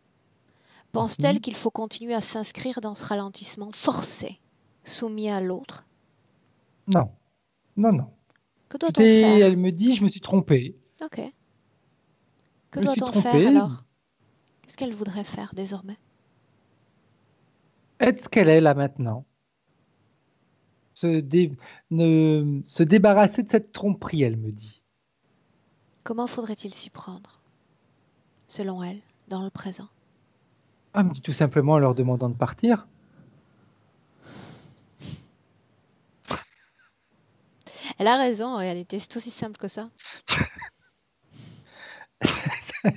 pense-t-elle Mhm. qu'il faut continuer à s'inscrire dans ce ralentissement forcé, soumis à l'autre? Non, non, non. Que doit-on faire? Elle me dit, je me suis trompée. Ok. Que Je me suis doit-on faire trompée. alors? Qu'est-ce qu'elle voudrait faire désormais? Être ce qu'elle est là maintenant. Se, dé- se débarrasser de cette tromperie, elle me dit. Comment faudrait-il s'y prendre, selon elle, dans le présent? Elle me dit tout simplement en leur demandant de partir. Elle a raison en réalité, c'est aussi simple que ça. Elle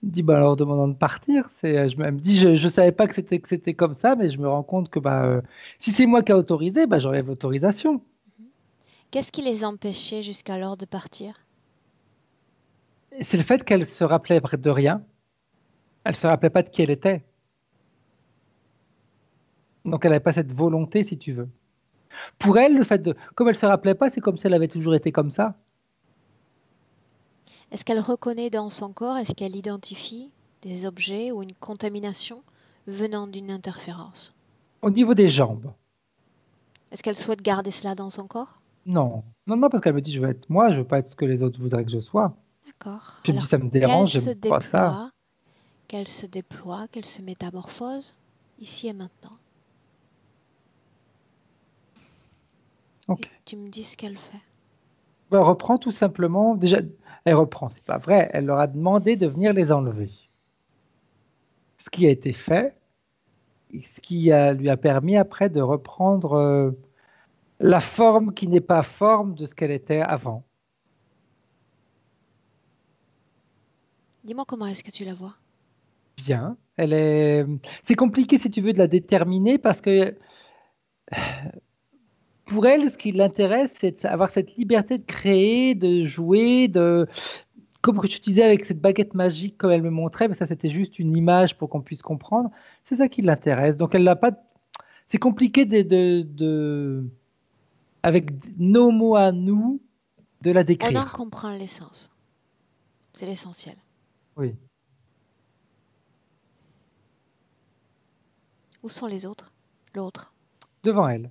me dit, bah, en leur demandant de partir. Elle me dit, je savais pas que c'était comme ça, mais je me rends compte que bah, si c'est moi qui a autorisé, bah, j'enlève l'autorisation. Qu'est-ce qui les empêchait jusqu'alors de partir? Et c'est le fait qu'elle se rappelait de rien. Elle se rappelait pas de qui elle était. Donc elle n'avait pas cette volonté, si tu veux. Pour elle, le fait de, comme elle se rappelait pas, c'est comme si elle avait toujours été comme ça. Est-ce qu'elle reconnaît dans son corps, est-ce qu'elle identifie des objets ou une contamination venant d'une interférence? Au niveau des jambes, Est-ce qu'elle souhaite garder cela dans son corps? non. Non, non, parce qu'elle me dit, je veux être moi, je veux pas être ce que les autres voudraient que je sois. D'accord. Puis elle me dit, Alors, ça me qu'elle dérange, se j'aime pas ça. déploie, qu'elle se métamorphose, ici et maintenant. Ok. Et tu me dis ce qu'elle fait. Ben, elle reprend tout simplement, déjà, elle reprend, c'est pas vrai, elle leur a demandé de venir les enlever. Ce qui a été fait, et lui a permis après de reprendre la forme qui n'est pas forme de ce qu'elle était avant. Dis-moi comment est-ce que tu la vois? Bien. C'est compliqué si tu veux de la déterminer parce que pour elle, ce qui l'intéresse, c'est d'avoir cette liberté de créer, de jouer, comme que tu disais avec cette baguette magique, comme elle me montrait, mais ça c'était juste une image pour qu'on puisse comprendre. C'est ça qui l'intéresse. Donc elle n'a pas. C'est compliqué avec nos mots à nous, de la On en décrire. comprend l'essence. C'est l'essentiel. Oui. Où sont les autres? L'autre. Devant elle.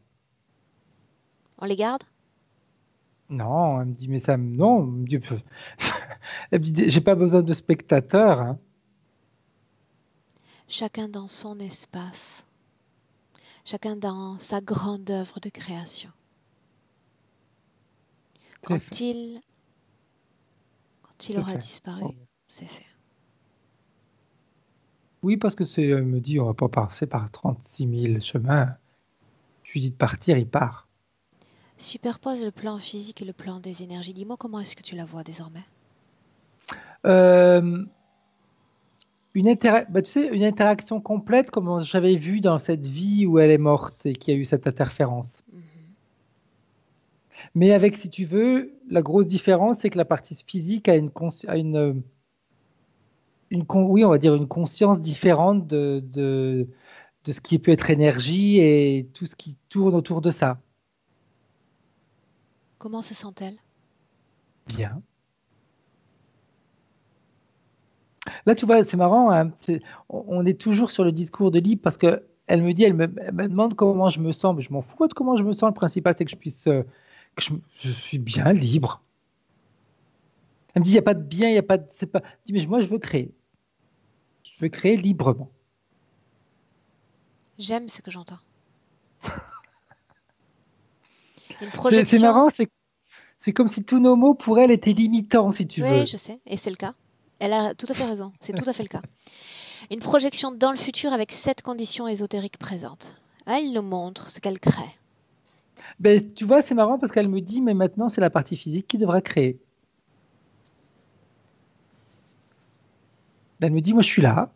On les garde? Non, elle me dit, mais ça, non, elle me dit, elle me dit, j'ai pas besoin de spectateurs, hein. Chacun dans son espace. Chacun dans sa grande œuvre de création. C'est fait, Quand il c'est aura fait. disparu, Oh. c'est fait. Oui, parce que elle me dit, on va pas passer par 36 000 chemins. Je lui dis de partir, il part. Superpose le plan physique et le plan des énergies. Dis-moi comment est-ce que tu la vois désormais? Euh, tu sais, une interaction complète comme j'avais vu dans cette vie où elle est morte et qu'il y a eu cette interférence. Mhm. Mais avec, si tu veux, la grosse différence, c'est que la partie physique a oui, on va dire une conscience différente de ce qui peut être énergie et tout ce qui tourne autour de ça. Comment se sent-elle? Bien. Là, tu vois, c'est marrant, hein, on est toujours sur le discours de libre parce que elle me demande comment je me sens, mais je m'en fous de comment je me sens. Le principal, c'est que je puisse, je suis bien libre. Elle me dit, il n'y a pas de bien, il n'y a pas de, c'est pas. Je dis, mais moi, je veux créer. Je veux créer librement. J'aime ce que j'entends. Une C'est marrant, projection. c'est comme si tous nos mots pour elle étaient limitants, si tu Oui, veux. je sais, et c'est le cas. Elle a tout à fait raison, c'est tout à fait le cas. Une projection dans le futur avec 7 conditions ésotériques présentes. Elle nous montre ce qu'elle crée. Ben, tu vois, c'est marrant parce qu'elle me dit, mais maintenant, c'est la partie physique qui devra créer. Ben, elle me dit, moi, je suis là.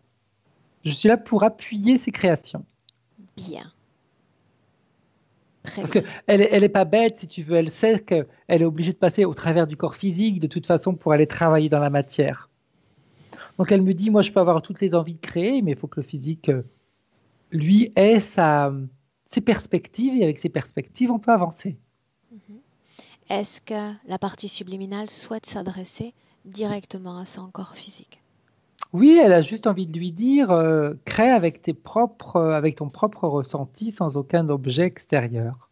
Je suis là pour appuyer ses créations. Bien, très Parce que bien. elle est pas bête, si tu veux. Elle sait qu'elle est obligée de passer au travers du corps physique, de toute façon, pour aller travailler dans la matière. Donc elle me dit, moi, je peux avoir toutes les envies de créer, mais il faut que le physique, lui, ait ses perspectives, et avec ses perspectives, on peut avancer. Mhm. Est-ce que la partie subliminale souhaite s'adresser directement à son corps physique? Oui, elle a juste envie de lui dire, crée avec avec ton propre ressenti, sans aucun objet extérieur.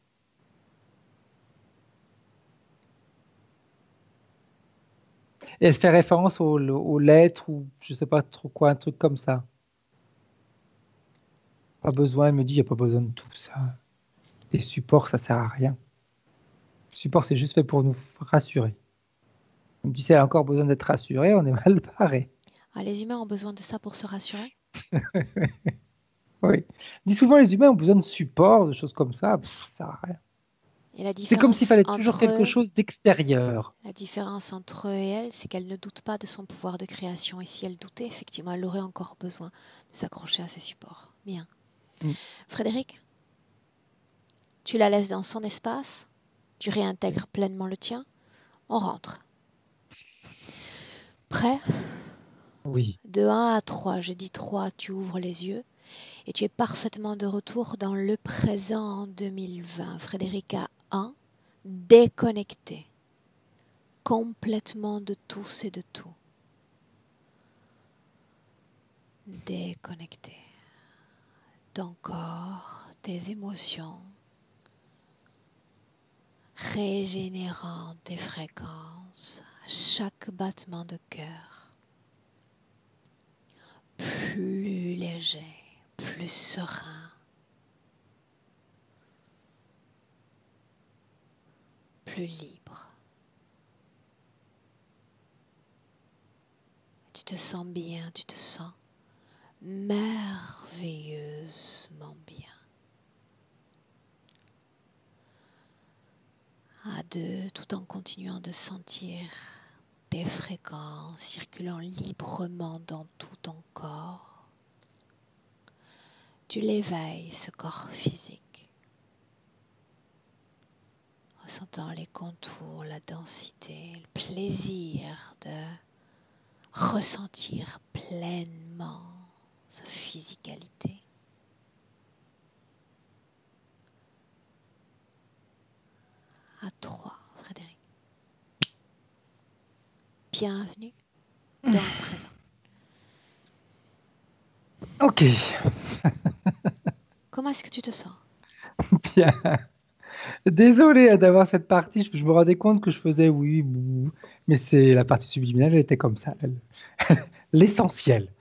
Et elle fait référence aux lettres ou je sais pas trop quoi, un truc comme ça. Pas besoin, elle me dit, il n'y a pas besoin de tout ça. Les supports, ça sert à rien. Le support, c'est juste fait pour nous rassurer. Elle me dit, si elle a encore besoin d'être rassurée, on est mal barré. Ah, les humains ont besoin de ça pour se rassurer? Oui. Je dis souvent, les humains ont besoin de support, de choses comme ça. Ça sert à rien. Et la C'est comme s'il différence fallait toujours entre quelque eux, chose d'extérieur. la différence entre eux et elle, c'est qu'elle ne doute pas de son pouvoir de création. Et si elle doutait, effectivement, elle aurait encore besoin de s'accrocher à ses supports. Bien. Mm. Frédéric, tu la laisses dans son espace, tu réintègres pleinement le tien, on rentre. Prêt? Oui. De 1 à 3, je dis 3, tu ouvres les yeux. Et tu es parfaitement de retour dans le présent en 2020. Frédérica 1, déconnectée complètement de tous et de tout. Déconnectée. Ton corps, tes émotions, régénérant tes fréquences à chaque battement de cœur. Plus léger, plus serein. Plus libre. Tu te sens bien, tu te sens merveilleusement bien. À deux, tout en continuant de sentir tes fréquences circulant librement dans tout ton corps, tu l'éveilles, ce corps physique, ressentant les contours, la densité, le plaisir de ressentir pleinement sa physicalité. À 3, Frédéric. Bienvenue dans le présent. Ok, Comment est-ce que tu te sens? bien. Désolé d'avoir cette partie, je me rendais compte que je faisais oui, bouh, mais c'est la partie subliminale, elle était comme ça. L'essentiel.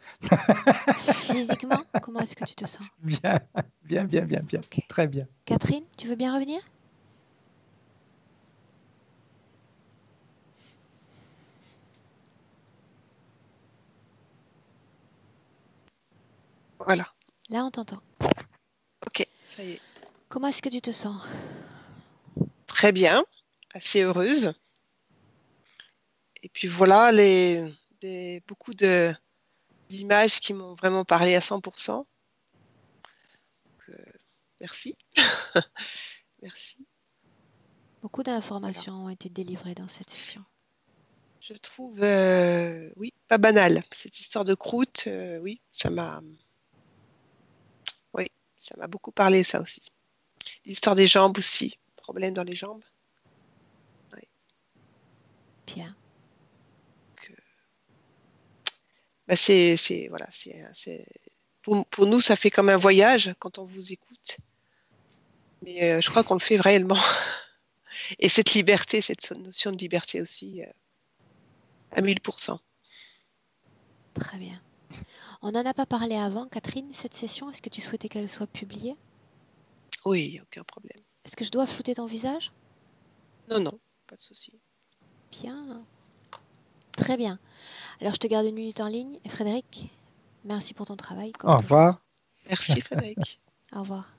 Physiquement, comment est-ce que tu te sens? Bien, bien, bien, bien, bien. Ok. Très bien. Catherine, tu veux bien revenir? Voilà. Là, on t'entend. Ok, ça y est. Comment est-ce que tu te sens? Très bien, assez heureuse. Et puis voilà, beaucoup d'images qui m'ont vraiment parlé à 100%. Donc, merci. Merci. Beaucoup d'informations ont été délivrées dans cette session. Je trouve, oui, pas banal. Cette histoire de croûte, oui, ça m'a beaucoup parlé, ça aussi. L'histoire des jambes aussi. Problème dans les jambes. Bien. Bah voilà, pour nous, ça fait comme un voyage quand on vous écoute. Mais je crois qu'on le fait réellement. Et cette liberté, cette notion de liberté aussi, à 1000%. Très bien. On n'en a pas parlé avant, Catherine, cette session. Est-ce que tu souhaitais qu'elle soit publiée? Oui, aucun problème. Est-ce que je dois flouter ton visage? Non, non, pas de souci. Bien. Très bien. Alors, je te garde une minute en ligne. Et Frédéric, merci pour ton travail, comme Au toujours. revoir. Merci Frédéric. Au revoir.